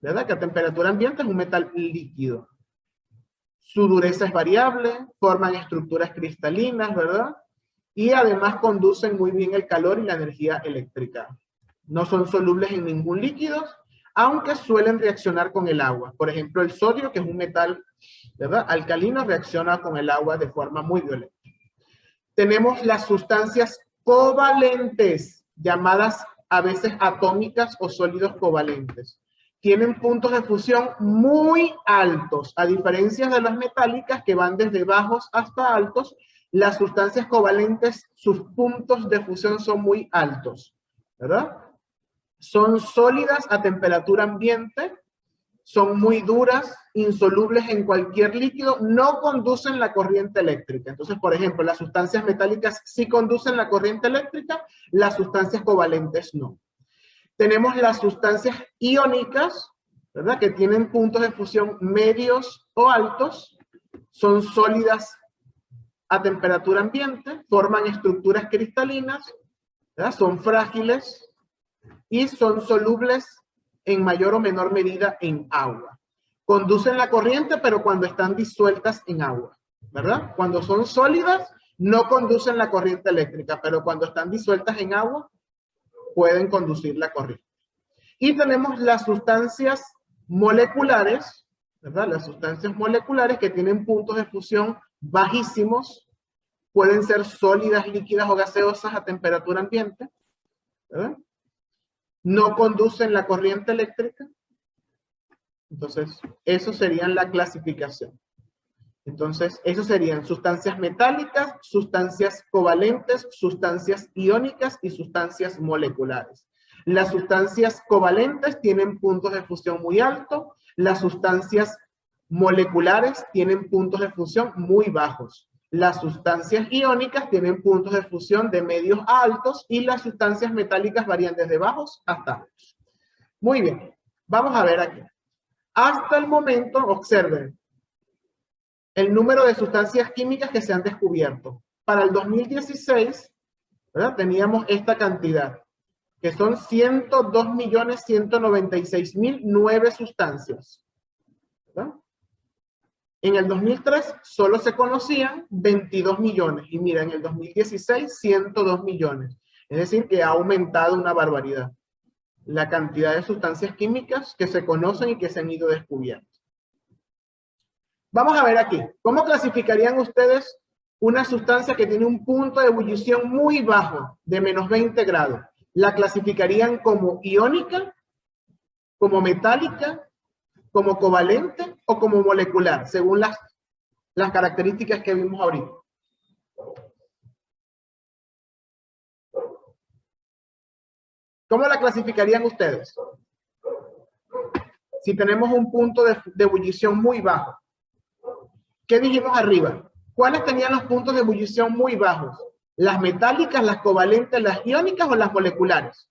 ¿verdad? Que a temperatura ambiente es un metal líquido. Su dureza es variable, forman estructuras cristalinas, ¿verdad? Y además conducen muy bien el calor y la energía eléctrica. No son solubles en ningún líquido, aunque suelen reaccionar con el agua. Por ejemplo, el sodio, que es un metal, ¿verdad?, alcalino, reacciona con el agua de forma muy violenta. Tenemos las sustancias covalentes, llamadas a veces atómicas o sólidos covalentes. Tienen puntos de fusión muy altos, a diferencia de las metálicas que van desde bajos hasta altos. Las sustancias covalentes, sus puntos de fusión son muy altos, ¿verdad? Son sólidas a temperatura ambiente, son muy duras, insolubles en cualquier líquido, no conducen la corriente eléctrica. Entonces, por ejemplo, las sustancias metálicas sí conducen la corriente eléctrica, las sustancias covalentes no. Tenemos las sustancias iónicas, ¿verdad?, que tienen puntos de fusión medios o altos, son sólidas a temperatura ambiente, forman estructuras cristalinas, ¿verdad?, son frágiles y son solubles en mayor o menor medida en agua. Conducen la corriente, pero cuando están disueltas en agua, ¿verdad? Cuando son sólidas, no conducen la corriente eléctrica, pero cuando están disueltas en agua, pueden conducir la corriente. Y tenemos las sustancias moleculares, ¿verdad? Las sustancias moleculares que tienen puntos de fusión bajísimos, pueden ser sólidas, líquidas o gaseosas a temperatura ambiente, ¿verdad? No conducen la corriente eléctrica. Entonces, eso serían la clasificación. Entonces, eso serían sustancias metálicas, sustancias covalentes, sustancias iónicas y sustancias moleculares. Las sustancias covalentes tienen puntos de fusión muy altos, las sustancias moleculares tienen puntos de fusión muy bajos. Las sustancias iónicas tienen puntos de fusión de medios a altos y las sustancias metálicas varían desde bajos hasta altos. Muy bien, vamos a ver aquí. Hasta el momento, observen el número de sustancias químicas que se han descubierto. Para el 2016, ¿verdad?, teníamos esta cantidad, que son 102.196.009 sustancias, ¿verdad? En el 2003 solo se conocían 22 millones y mira, en el 2016 102 millones. Es decir, que ha aumentado una barbaridad la cantidad de sustancias químicas que se conocen y que se han ido descubriendo. Vamos a ver aquí, ¿cómo clasificarían ustedes una sustancia que tiene un punto de ebullición muy bajo, de menos 20 grados? ¿La clasificarían como iónica, como metálica, como covalente o como molecular, según las características que vimos ahorita? ¿Cómo la clasificarían ustedes? Si tenemos un punto de ebullición muy bajo. ¿Qué dijimos arriba? ¿Cuáles tenían los puntos de ebullición muy bajos? ¿Las metálicas, las covalentes, las iónicas o las moleculares?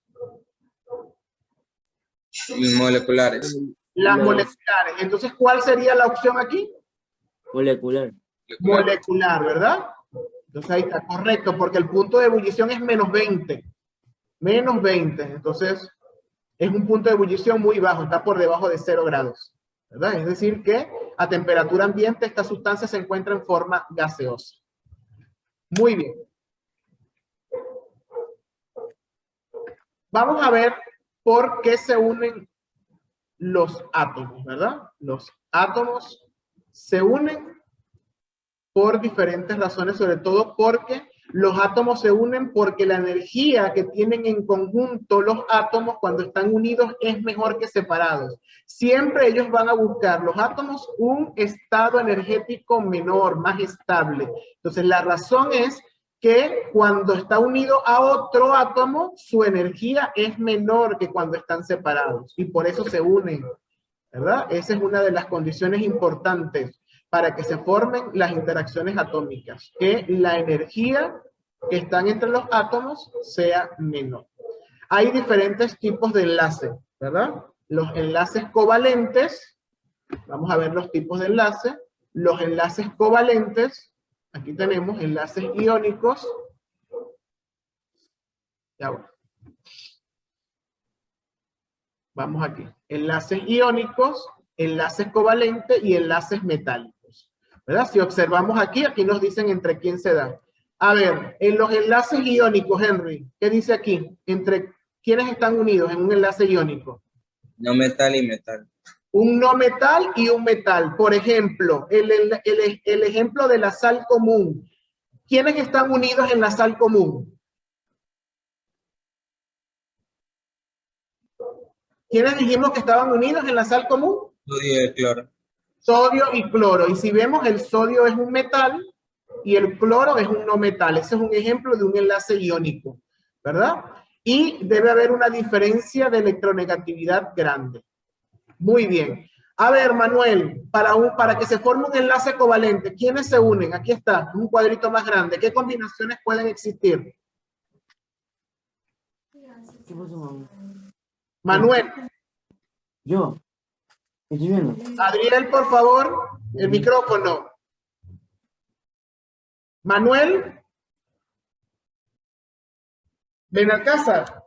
Moleculares. Las moleculares. Entonces, ¿cuál sería la opción aquí? Molecular. Molecular, ¿verdad? Entonces ahí está, correcto, porque el punto de ebullición es menos 20. Menos 20. Entonces, es un punto de ebullición muy bajo, está por debajo de 0 grados. ¿Verdad? Es decir que a temperatura ambiente esta sustancia se encuentra en forma gaseosa. Muy bien. Vamos a ver por qué se unen los átomos, ¿verdad? Los átomos se unen por diferentes razones, sobre todo porque los átomos se unen porque la energía que tienen en conjunto los átomos cuando están unidos es mejor que separados. Siempre ellos van a buscar, los átomos, un estado energético menor, más estable. Entonces la razón es que cuando está unido a otro átomo, su energía es menor que cuando están separados. Y por eso se unen, ¿verdad? Esa es una de las condiciones importantes para que se formen las interacciones atómicas, que la energía que están entre los átomos sea menor. Hay diferentes tipos de enlace, ¿verdad? Los enlaces covalentes, vamos a ver los tipos de enlace. Los enlaces covalentes, aquí tenemos enlaces iónicos. Ya bueno, Vamos aquí. Enlaces iónicos, enlaces covalentes y enlaces metálicos. ¿Verdad? Si observamos aquí, aquí nos dicen entre quién se da. A ver, en los enlaces iónicos, Henry, ¿qué dice aquí? ¿Entre quiénes están unidos en un enlace iónico? No metal y metal. Un no metal y un metal. Por ejemplo, el ejemplo de la sal común. ¿Quiénes están unidos en la sal común? ¿Quiénes dijimos que estaban unidos en la sal común? Sodio y cloro. Sodio y cloro. Y si vemos, el sodio es un metal y el cloro es un no metal. Ese es un ejemplo de un enlace iónico, ¿verdad? Y debe haber una diferencia de electronegatividad grande. Muy bien. A ver, Manuel, para que se forme un enlace covalente, ¿quiénes se unen? Aquí está, un cuadrito más grande. ¿Qué combinaciones pueden existir? ¿Qué pasó, mamá? Manuel. Yo. Estoy viendo. Adriel, por favor, el micrófono. Manuel. Benalcázar.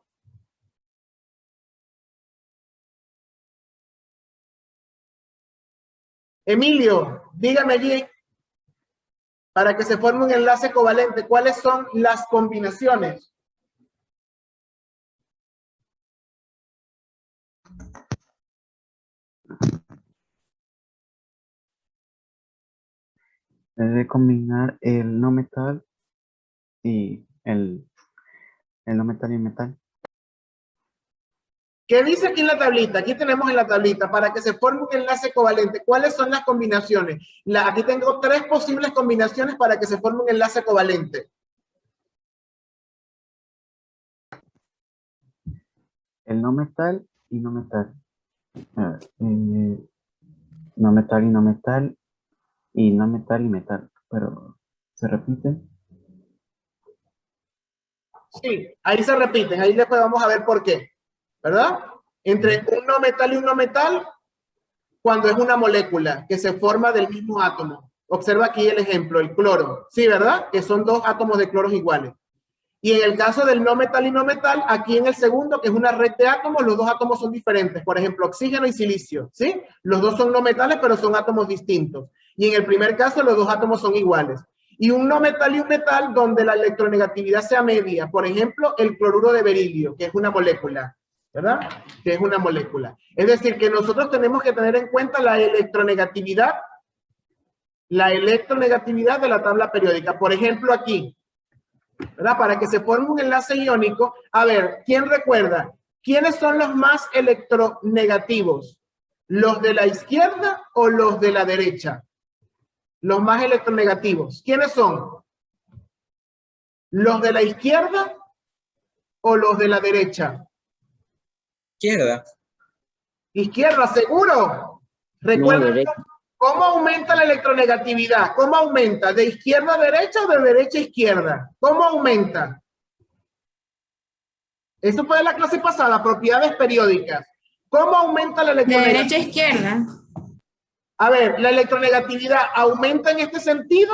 Emilio, dígame allí, para que se forme un enlace covalente, ¿cuáles son las combinaciones? Debe combinar el no metal y el no metal y metal. ¿Qué dice aquí en la tablita? Aquí tenemos en la tablita, para que se forme un enlace covalente, ¿cuáles son las combinaciones? Aquí tengo 3 posibles combinaciones para que se forme un enlace covalente. El no metal y no metal. A ver, no metal y no metal y no metal y metal. Pero, ¿se repite? Sí, ahí se repiten, ahí después vamos a ver por qué, ¿verdad? Entre un no metal y un no metal, cuando es una molécula que se forma del mismo átomo. Observa aquí el ejemplo, el cloro. Sí, ¿verdad? Que son 2 átomos de cloros iguales. Y en el caso del no metal y no metal, aquí en el segundo, que es una red de átomos, los 2 átomos son diferentes. Por ejemplo, oxígeno y silicio, ¿sí? Los 2 son no metales, pero son átomos distintos. Y en el primer caso, los 2 átomos son iguales. Y un no metal y un metal donde la electronegatividad sea media. Por ejemplo, el cloruro de berilio, que es una molécula, ¿verdad? Que es una molécula. Es decir, que nosotros tenemos que tener en cuenta la electronegatividad de la tabla periódica. Por ejemplo, aquí, ¿verdad? Para que se forme un enlace iónico, a ver, ¿quién recuerda? ¿Quiénes son los más electronegativos? ¿Los de la izquierda o los de la derecha? Los más electronegativos. ¿Quiénes son? ¿Los de la izquierda o los de la derecha? Izquierda. Izquierda, ¿seguro? Recuerden, derecha. ¿cómo aumenta la electronegatividad? ¿Cómo aumenta? ¿De izquierda a derecha o de derecha a izquierda? ¿Cómo aumenta? Eso fue de la clase pasada, propiedades periódicas. ¿Cómo aumenta la De electronegatividad? derecha a izquierda. A ver, ¿la electronegatividad aumenta en este sentido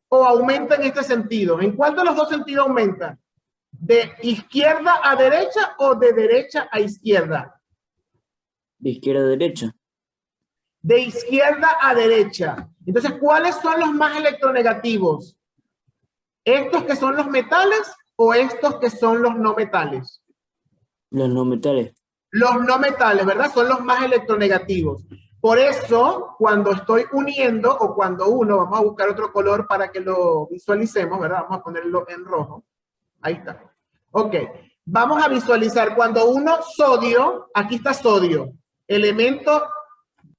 o aumenta en este sentido? ¿En cuál de los 2 sentidos aumenta? ¿De izquierda a derecha o de derecha a izquierda? De izquierda a derecha. De izquierda a derecha. Entonces, ¿cuáles son los más electronegativos? ¿Estos que son los metales o estos que son los no metales? Los no metales. Los no metales, ¿verdad? Son los más electronegativos. Por eso, cuando estoy uniendo o cuando uno, vamos a buscar otro color para que lo visualicemos, ¿verdad? Vamos a ponerlo en rojo. Ahí está. Ok. Vamos a visualizar cuando uno sodio, aquí está sodio, elemento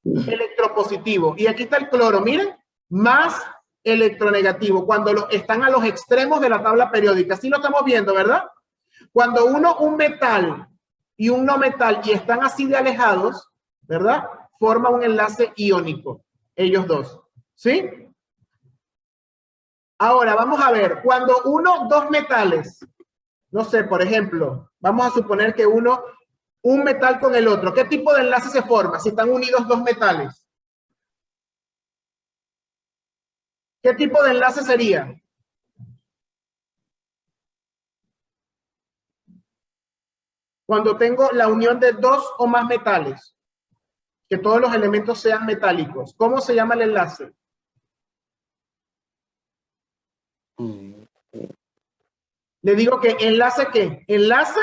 electropositivo. Y aquí está el cloro, miren, más electronegativo, cuando están a los extremos de la tabla periódica. Así lo estamos viendo, ¿verdad? Cuando un metal y un no metal y están así de alejados, ¿verdad? Forma un enlace iónico, ellos dos, ¿sí? Ahora, vamos a ver, cuando dos metales, no sé, por ejemplo, vamos a suponer que un metal con el otro, ¿qué tipo de enlace se forma si están unidos 2 metales? ¿Qué tipo de enlace sería? Cuando tengo la unión de dos o más metales, que todos los elementos sean metálicos. ¿Cómo se llama el enlace? Le digo que enlace ¿qué? Enlace,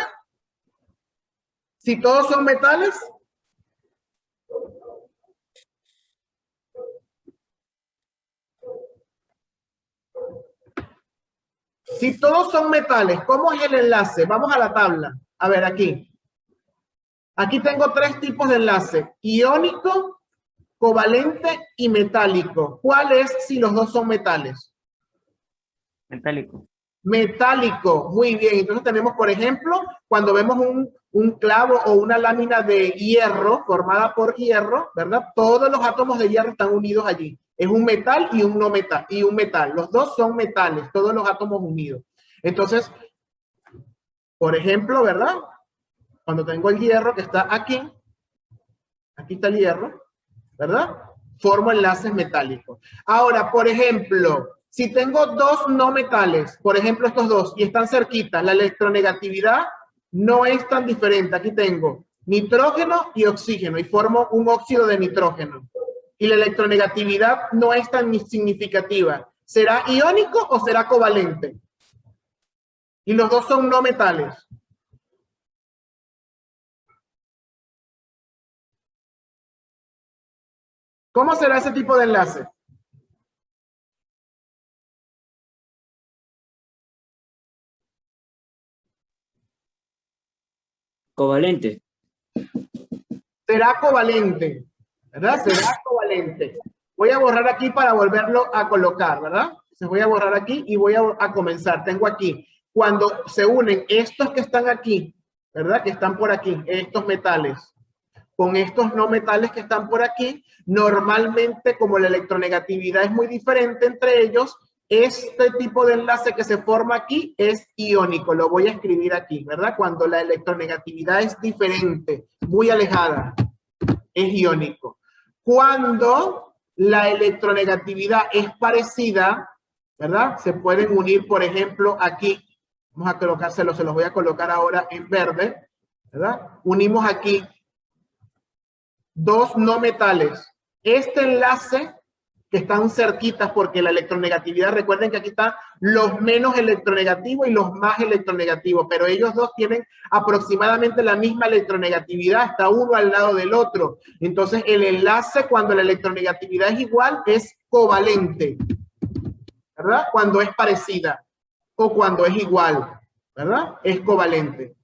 si todos son metales. Si todos son metales, ¿cómo es el enlace? Vamos a la tabla. A ver, aquí. Aquí tengo tres tipos de enlace. Iónico, covalente y metálico. ¿Cuál es si los dos son metales? Metálico. Metálico, muy bien. Entonces tenemos, por ejemplo, cuando vemos un clavo o una lámina de hierro formada por hierro, ¿verdad? Todos los átomos de hierro están unidos allí. Es un metal y un no metal, y un metal. Los dos son metales, todos los átomos unidos. Entonces, por ejemplo, ¿verdad? Cuando tengo el hierro que está aquí está el hierro, ¿verdad? Formo enlaces metálicos. Ahora, por ejemplo, si tengo dos no metales, por ejemplo estos dos, y están cerquitas, la electronegatividad no es tan diferente. Aquí tengo nitrógeno y oxígeno y formo un óxido de nitrógeno. Y la electronegatividad no es tan significativa. ¿Será iónico o será covalente? Y los dos son no metales. ¿Cómo será ese tipo de enlace? Covalente. Será covalente, ¿verdad? Será covalente. Voy a borrar aquí para volverlo a colocar, ¿verdad? Entonces voy a borrar aquí y voy a comenzar. Tengo aquí, cuando se unen estos que están aquí, ¿verdad? Que están por aquí, estos metales, con estos no metales que están por aquí, normalmente como la electronegatividad es muy diferente entre ellos, este tipo de enlace que se forma aquí es iónico. Lo voy a escribir aquí, ¿verdad? Cuando la electronegatividad es diferente, muy alejada, es iónico. Cuando la electronegatividad es parecida, ¿verdad? Se pueden unir, por ejemplo, aquí. Vamos a colocárselo, se los voy a colocar ahora en verde, ¿verdad? Unimos aquí dos no metales. Este enlace que están cerquitas porque la electronegatividad, recuerden que aquí están los menos electronegativos y los más electronegativos, pero ellos dos tienen aproximadamente la misma electronegatividad, está uno al lado del otro. Entonces el enlace cuando la electronegatividad es igual es covalente, ¿verdad? Cuando es parecida o cuando es igual, ¿verdad? Es covalente.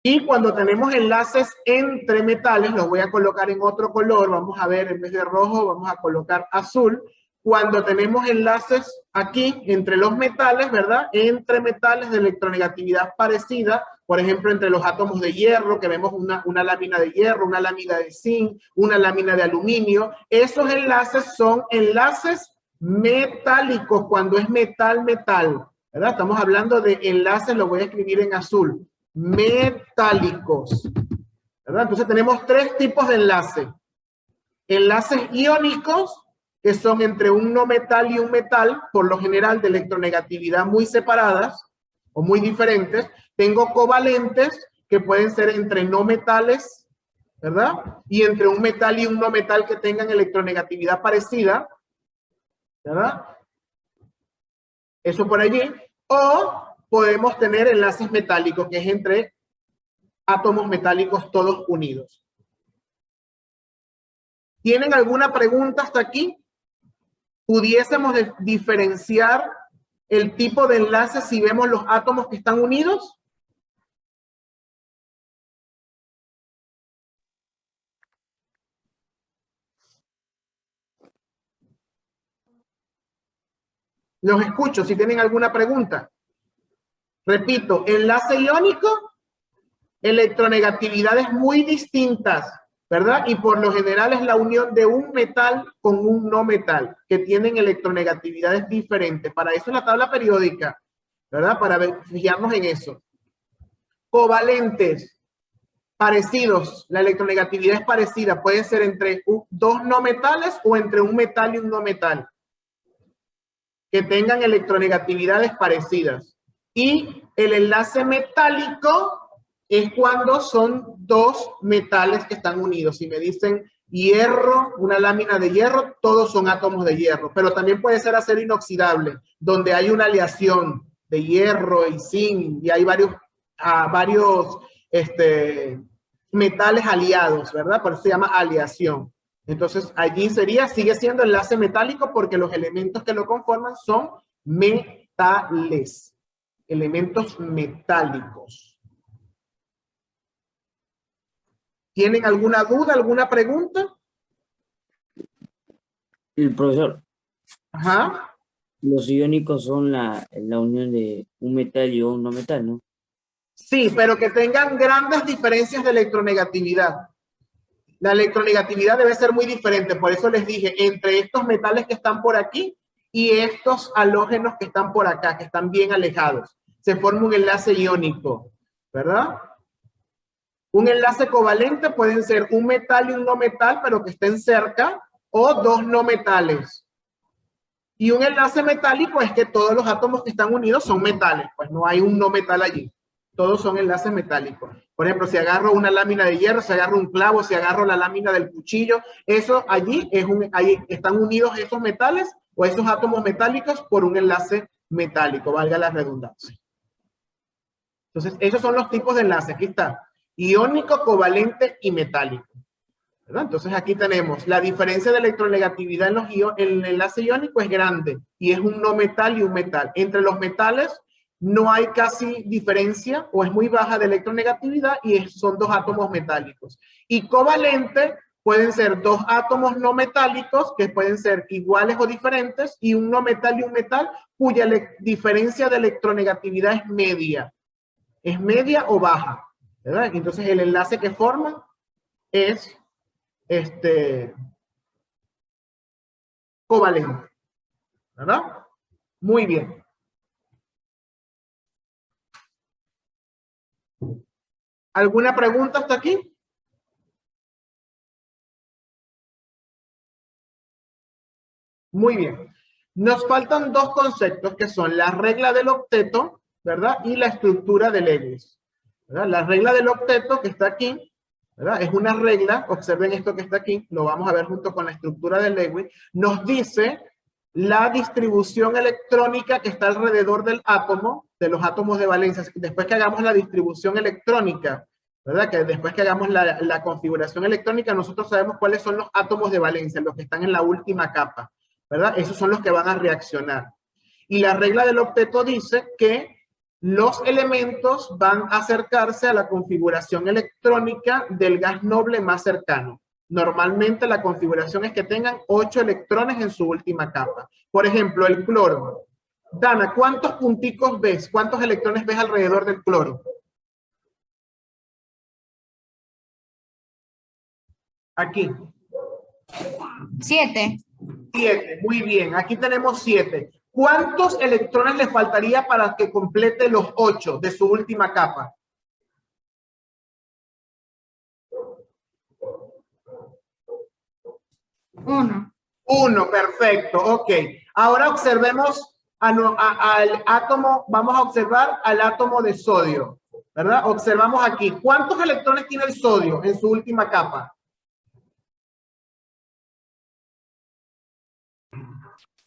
Y cuando tenemos enlaces entre metales, los voy a colocar en otro color, vamos a ver, en vez de rojo, vamos a colocar azul. Cuando tenemos enlaces aquí entre los metales, ¿verdad? Entre metales de electronegatividad parecida, por ejemplo, entre los átomos de hierro, que vemos una lámina de hierro, una lámina de zinc, una lámina de aluminio. Esos enlaces son enlaces metálicos, cuando es metal-metal, ¿verdad? Estamos hablando de enlaces, lo voy a escribir en azul. Metálicos, ¿verdad? Entonces tenemos tres tipos de enlace. Enlaces iónicos, que son entre un no metal y un metal, por lo general de electronegatividad muy separadas o muy diferentes. Tengo covalentes, que pueden ser entre no metales, ¿verdad? Y entre un metal y un no metal que tengan electronegatividad parecida, ¿verdad? Eso por allí. O podemos tener enlaces metálicos, que es entre átomos metálicos todos unidos. ¿Tienen alguna pregunta hasta aquí? ¿Pudiésemos diferenciar el tipo de enlace si vemos los átomos que están unidos? Los escucho si tienen alguna pregunta. Repito, enlace iónico, electronegatividades muy distintas, ¿verdad? Y por lo general es la unión de un metal con un no metal, que tienen electronegatividades diferentes. Para eso es la tabla periódica, ¿verdad? Para fijarnos en eso. Covalentes, parecidos, la electronegatividad es parecida, puede ser entre dos no metales o entre un metal y un no metal, que tengan electronegatividades parecidas. Y el enlace metálico es cuando son dos metales que están unidos. Si me dicen hierro, una lámina de hierro, todos son átomos de hierro, pero también puede ser acero inoxidable, donde hay una aleación de hierro y zinc, y hay varios metales aliados, ¿verdad? Por eso se llama aleación. Entonces, allí sigue siendo enlace metálico porque los elementos que lo conforman son metales, elementos metálicos. ¿Tienen alguna duda, alguna pregunta? El profesor, Ajá. los iónicos son la unión de un metal y un no metal, ¿no? Sí, pero que tengan grandes diferencias de electronegatividad. La electronegatividad debe ser muy diferente, por eso les dije, entre estos metales que están por aquí y estos halógenos que están por acá, que están bien alejados. Se forma un enlace iónico, ¿verdad? Un enlace covalente pueden ser un metal y un no metal, pero que estén cerca, o dos no metales. Y un enlace metálico es que todos los átomos que están unidos son metales, pues no hay un no metal allí. Todos son enlaces metálicos. Por ejemplo, si agarro una lámina de hierro, si agarro un clavo, si agarro la lámina del cuchillo, eso allí ahí están unidos esos metales o esos átomos metálicos por un enlace metálico, valga la redundancia. Entonces, esos son los tipos de enlaces. Aquí está. Iónico, covalente y metálico. ¿Verdad? Entonces, aquí tenemos la diferencia de electronegatividad en el enlace iónico es grande y es un no metal y un metal. Entre los metales no hay casi diferencia o es muy baja de electronegatividad y son dos átomos metálicos. Y covalente pueden ser dos átomos no metálicos que pueden ser iguales o diferentes y un no metal y un metal cuya diferencia de electronegatividad es media. Es media o baja, ¿verdad? Entonces el enlace que forman es covalente, ¿verdad? Muy bien. ¿Alguna pregunta hasta aquí? Muy bien. Nos faltan dos conceptos que son la regla del octeto, ¿verdad? Y la estructura de Lewis, ¿verdad? La regla del octeto que está aquí, ¿verdad? Es una regla, observen esto que está aquí, lo vamos a ver junto con la estructura de Lewis, nos dice la distribución electrónica que está alrededor del átomo, de los átomos de valencia. Después que hagamos la distribución electrónica, ¿verdad? Que después que hagamos la configuración electrónica, nosotros sabemos cuáles son los átomos de valencia, los que están en la última capa, ¿verdad? Esos son los que van a reaccionar. Y la regla del octeto dice que los elementos van a acercarse a la configuración electrónica del gas noble más cercano. Normalmente la configuración es que tengan 8 electrones en su última capa. Por ejemplo, el cloro. Dana, ¿cuántos punticos ves? ¿Cuántos electrones ves alrededor del cloro? Aquí. 7. 7, muy bien. Aquí tenemos 7. ¿Cuántos electrones le faltaría para que complete los 8 de su última capa? 1. 1, perfecto, ok. Ahora observemos al átomo, vamos a observar al átomo de sodio, ¿verdad? Observamos aquí. ¿Cuántos electrones tiene el sodio en su última capa?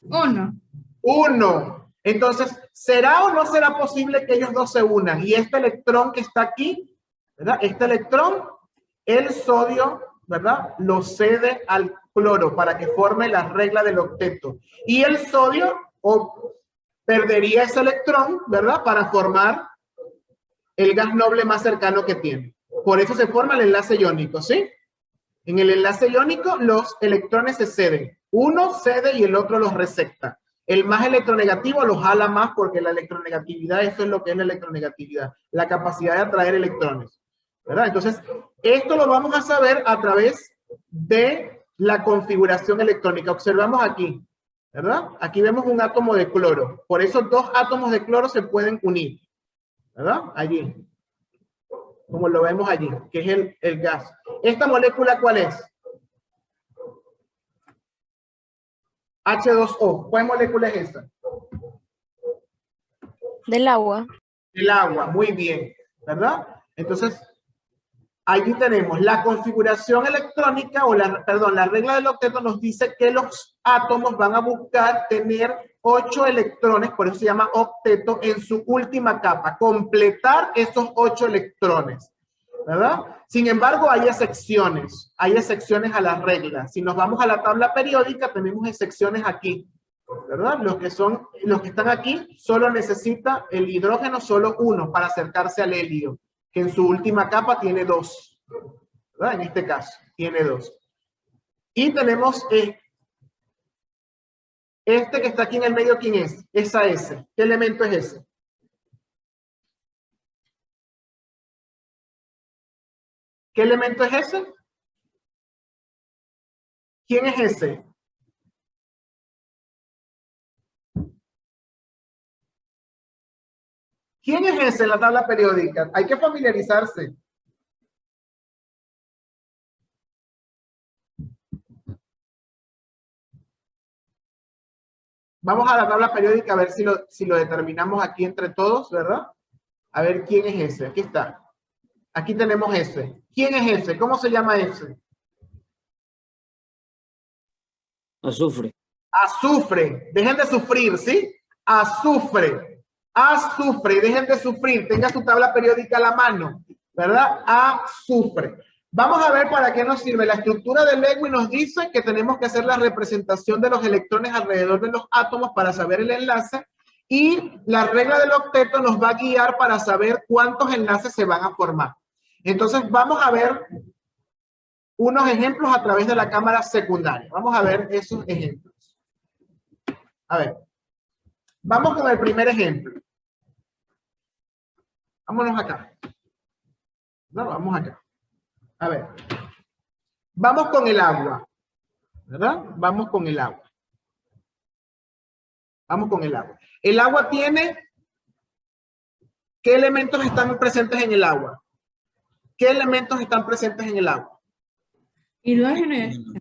1. 1. Entonces, ¿será o no será posible que ellos dos se unan? Y este electrón que está aquí, ¿verdad? Este electrón, el sodio, ¿verdad? Lo cede al cloro para que forme la regla del octeto. Y el sodio perdería ese electrón, ¿verdad? Para formar el gas noble más cercano que tiene. Por eso se forma el enlace iónico, ¿sí? En el enlace iónico los electrones se ceden. Uno cede y el otro los recepta. El más electronegativo los jala más porque la electronegatividad, eso es lo que es la electronegatividad, la capacidad de atraer electrones, ¿verdad? Entonces, esto lo vamos a saber a través de la configuración electrónica. Observamos aquí, ¿verdad? Aquí vemos un átomo de cloro. Por eso dos átomos de cloro se pueden unir, ¿verdad? Allí, como lo vemos allí, que es el gas. ¿Esta molécula cuál es? H2O. ¿Cuál molécula es esta? Del agua. El agua, muy bien, ¿verdad? Entonces, ahí tenemos la configuración electrónica, o la regla del octeto nos dice que los átomos van a buscar tener 8 electrones, por eso se llama octeto, en su última capa, completar esos 8 electrones, ¿verdad? Sin embargo, hay excepciones a la regla. Si nos vamos a la tabla periódica, tenemos excepciones aquí, ¿verdad? Los que están aquí solo necesita el hidrógeno, solo uno para acercarse al helio, que en su última capa tiene 2, ¿verdad? En este caso, tiene 2. Y tenemos este que está aquí en el medio, ¿quién es? Esa S. ¿Qué elemento es ese? ¿Qué elemento es ese? ¿Quién es ese? ¿Quién es ese en la tabla periódica? Hay que familiarizarse. Vamos a la tabla periódica a ver si lo determinamos aquí entre todos, ¿verdad? A ver quién es ese. Aquí está. Aquí tenemos ese. ¿Quién es ese? ¿Cómo se llama ese? Azufre. Azufre. Dejen de sufrir, ¿sí? Azufre. Azufre. Dejen de sufrir. Tenga su tabla periódica a la mano, ¿verdad? Azufre. Vamos a ver para qué nos sirve. La estructura del Lewis nos dice que tenemos que hacer la representación de los electrones alrededor de los átomos para saber el enlace, y la regla del octeto nos va a guiar para saber cuántos enlaces se van a formar. Entonces vamos a ver unos ejemplos a través de la cámara secundaria. Vamos a ver esos ejemplos. A ver. Vamos con el primer ejemplo. Vámonos acá. No, vamos acá. A ver. Vamos con el agua. ¿Verdad? Vamos con el agua. Vamos con el agua. El agua tiene... ¿Qué elementos están presentes en el agua? ¿Qué elementos están presentes en el agua? Hidrógeno y oxígeno.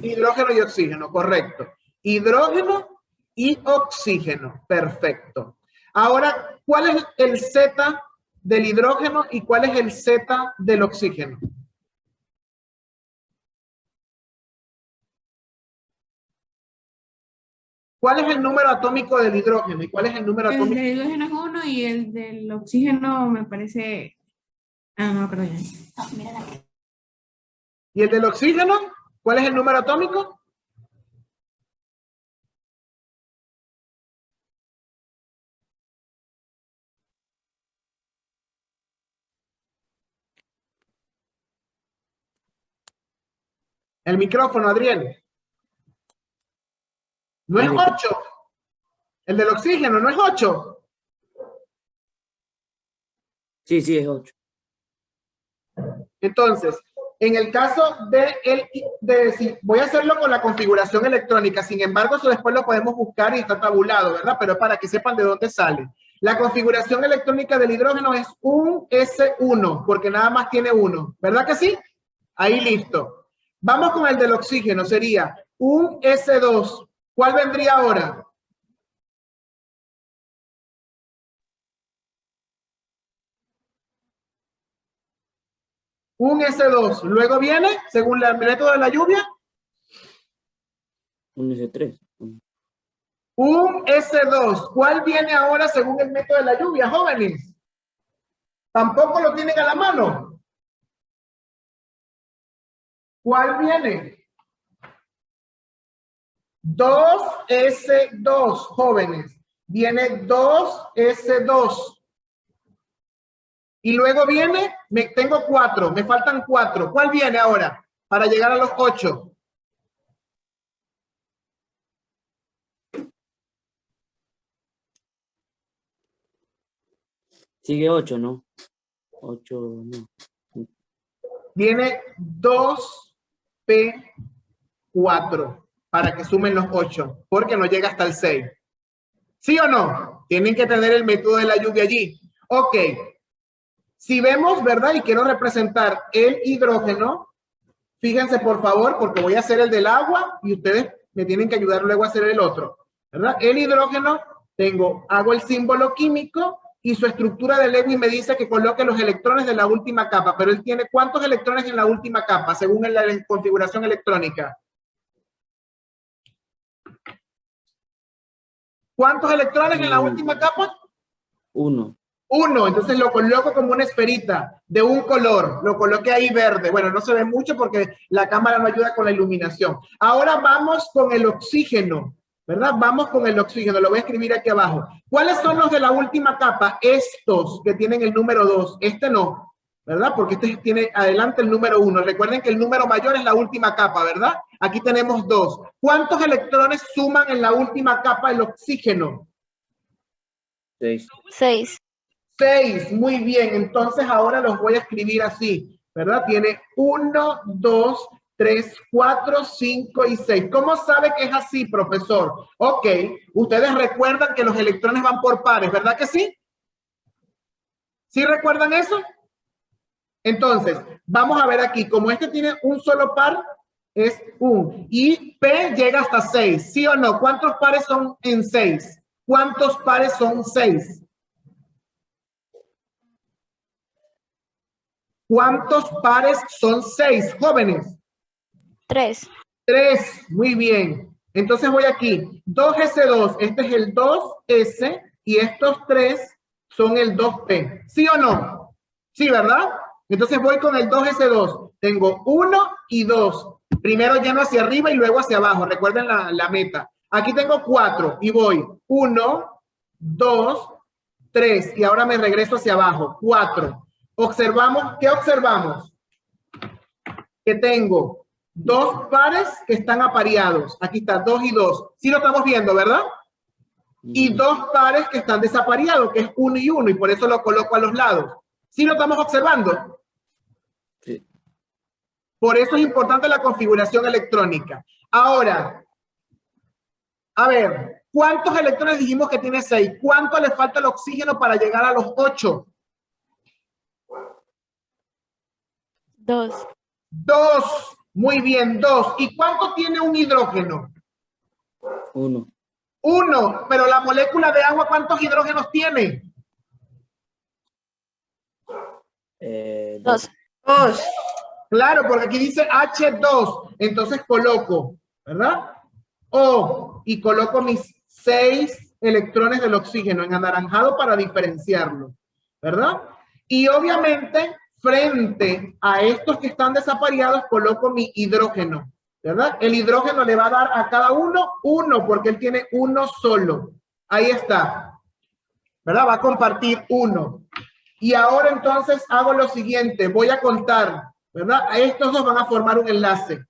Hidrógeno y oxígeno, correcto. Hidrógeno y oxígeno, perfecto. Ahora, ¿cuál es el Z del hidrógeno y cuál es el Z del oxígeno? ¿Cuál es el número atómico del hidrógeno y cuál es el número El atómico? del hidrógeno es 1 y el del oxígeno me parece... Ah, no, perdón. ¿Y el del oxígeno? ¿Cuál es el número atómico? El micrófono, Adriel. No es 8. El del oxígeno no es 8. Sí, sí, es 8. Entonces, en el caso voy a hacerlo con la configuración electrónica, sin embargo, eso después lo podemos buscar y está tabulado, ¿verdad? Pero para que sepan de dónde sale. La configuración electrónica del hidrógeno es un S1, porque nada más tiene 1, ¿verdad que sí? Ahí listo. Vamos con el del oxígeno, sería un S2. ¿Cuál vendría ahora? Un S2. Luego viene, según el método de la lluvia, Un S3. un S2. ¿Cuál viene ahora según el método de la lluvia, jóvenes? ¿Tampoco lo tienen a la mano? ¿Cuál viene? 2S2, jóvenes. Viene 2S2. Y luego viene, tengo 4, me faltan 4. ¿Cuál viene ahora? Para llegar a los 8. Sigue 8, ¿no? 8, no. Viene 2P4 para que sumen los 8, porque no llega hasta el 6. ¿Sí o no? Tienen que tener el método de la lluvia allí. Ok. Si vemos, ¿verdad? Y quiero representar el hidrógeno, fíjense por favor, porque voy a hacer el del agua y ustedes me tienen que ayudar luego a hacer el otro, ¿verdad? El hidrógeno, hago el símbolo químico y su estructura de Lewis me dice que coloque los electrones de la última capa, pero él tiene ¿cuántos electrones en la última capa según la configuración electrónica? ¿Cuántos electrones en la última capa? 1. 1, entonces lo coloco como una esferita de un color, lo coloqué ahí verde. Bueno, no se ve mucho porque la cámara no ayuda con la iluminación. Ahora vamos con el oxígeno, ¿verdad? Vamos con el oxígeno, lo voy a escribir aquí abajo. ¿Cuáles son los de la última capa? Estos que tienen el número 2, este no, ¿verdad? Porque este tiene adelante el número 1. Recuerden que el número mayor es la última capa, ¿verdad? Aquí tenemos 2. ¿Cuántos electrones suman en la última capa el oxígeno? 6. 6. 6, muy bien, entonces ahora los voy a escribir así, ¿verdad? Tiene 1, 2, 3, 4, 5 y 6. ¿Cómo sabe que es así, profesor? Ok, ustedes recuerdan que los electrones van por pares, ¿verdad que sí? ¿Sí recuerdan eso? Entonces, vamos a ver aquí, como este tiene un solo par, es 1, y P llega hasta 6, ¿sí o no? ¿Cuántos pares son en 6? ¿Cuántos pares son 6? ¿Cuántos pares son 6, jóvenes? 3. 3, muy bien. Entonces voy aquí, 2s2, este es el 2s y estos 3 son el 2p. ¿Sí o no? Sí, ¿verdad? Entonces voy con el 2s2. Tengo 1 y 2. Primero lleno hacia arriba y luego hacia abajo. Recuerden la meta. Aquí tengo 4 y voy 1, 2, 3 y ahora me regreso hacia abajo. 4. Observamos, ¿qué observamos? Que tengo 2 pares que están apareados. Aquí está, 2 y 2. Sí lo estamos viendo, ¿verdad? Y 2 pares que están desapareados, que es 1 y 1, y por eso lo coloco a los lados. ¿Sí lo estamos observando? Sí. Por eso es importante la configuración electrónica. Ahora, a ver, ¿cuántos electrones dijimos que tiene 6? ¿Cuánto le falta el oxígeno para llegar a los 8? 2. 2. Muy bien, 2. ¿Y cuánto tiene un hidrógeno? 1. 1. Pero la molécula de agua, ¿cuántos hidrógenos tiene? 2. 2. Claro, porque aquí dice H2. Entonces coloco, ¿verdad? O, y coloco mis 6 electrones del oxígeno en anaranjado para diferenciarlo, ¿verdad? Y obviamente, frente a estos que están desapareados, coloco mi hidrógeno, ¿verdad? El hidrógeno le va a dar a cada uno 1, porque él tiene uno solo. Ahí está, ¿verdad? Va a compartir 1. Y ahora entonces hago lo siguiente, voy a contar, ¿verdad? A estos dos van a formar un enlace.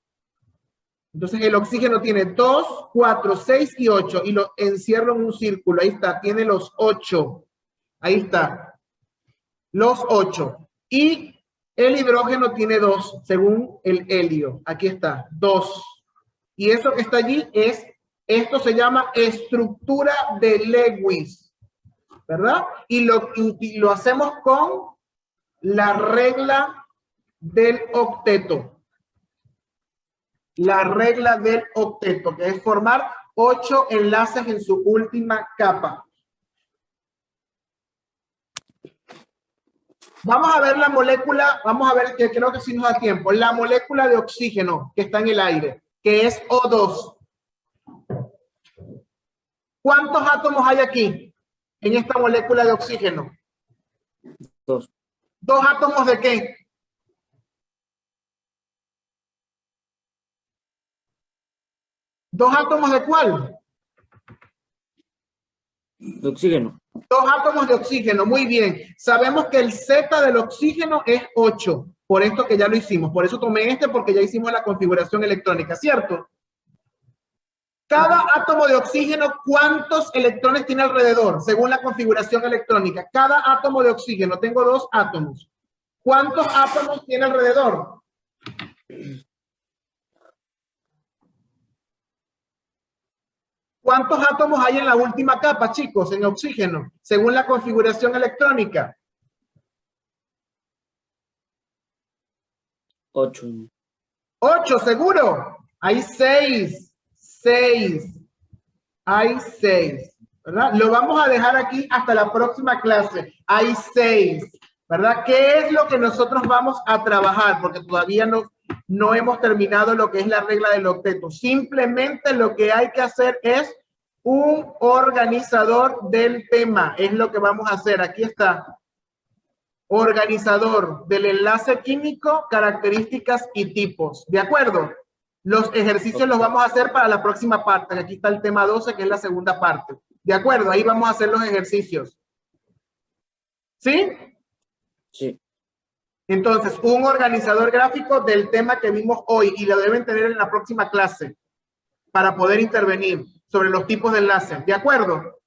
Entonces el oxígeno tiene 2, 4, 6 y 8 y lo encierro en un círculo. Ahí está, tiene los 8. Ahí está, los 8. Y el hidrógeno tiene 2, según el helio. Aquí está, 2. Y eso que está allí esto se llama estructura de Lewis, ¿verdad? Y lo hacemos con la regla del octeto. La regla del octeto, que es formar 8 enlaces en su última capa. Vamos a ver la molécula, vamos a ver, que creo que sí nos da tiempo, la molécula de oxígeno que está en el aire, que es O2. ¿Cuántos átomos hay aquí en esta molécula de oxígeno? 2. ¿2 átomos de qué? ¿2 átomos de cuál? De oxígeno. 2 átomos de oxígeno, muy bien. Sabemos que el Z del oxígeno es 8, por esto que ya lo hicimos. Por eso tomé este, porque ya hicimos la configuración electrónica, ¿cierto? Cada átomo de oxígeno, ¿cuántos electrones tiene alrededor? Según la configuración electrónica. Cada átomo de oxígeno, tengo 2 átomos. ¿Cuántos átomos tiene alrededor? ¿Cuántos átomos hay en la última capa, chicos, en oxígeno, según la configuración electrónica? 8. 8, ¿seguro? Hay 6. 6. Hay 6. ¿verdad? Lo vamos a dejar aquí hasta la próxima clase. Hay 6, ¿verdad? ¿Qué es lo que nosotros vamos a trabajar? Porque todavía no hemos terminado lo que es la regla del octeto. Simplemente lo que hay que hacer es un organizador del tema. Es lo que vamos a hacer. Aquí está. Organizador del enlace químico, características y tipos. ¿De acuerdo? Los ejercicios los vamos a hacer para la próxima parte. Aquí está el tema 12, que es la segunda parte. ¿De acuerdo? Ahí vamos a hacer los ejercicios. ¿Sí? Sí. Entonces, un organizador gráfico del tema que vimos hoy y lo deben tener en la próxima clase para poder intervenir sobre los tipos de enlaces. ¿De acuerdo?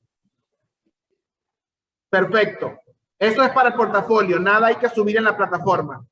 Perfecto. Eso es para el portafolio. Nada hay que subir en la plataforma.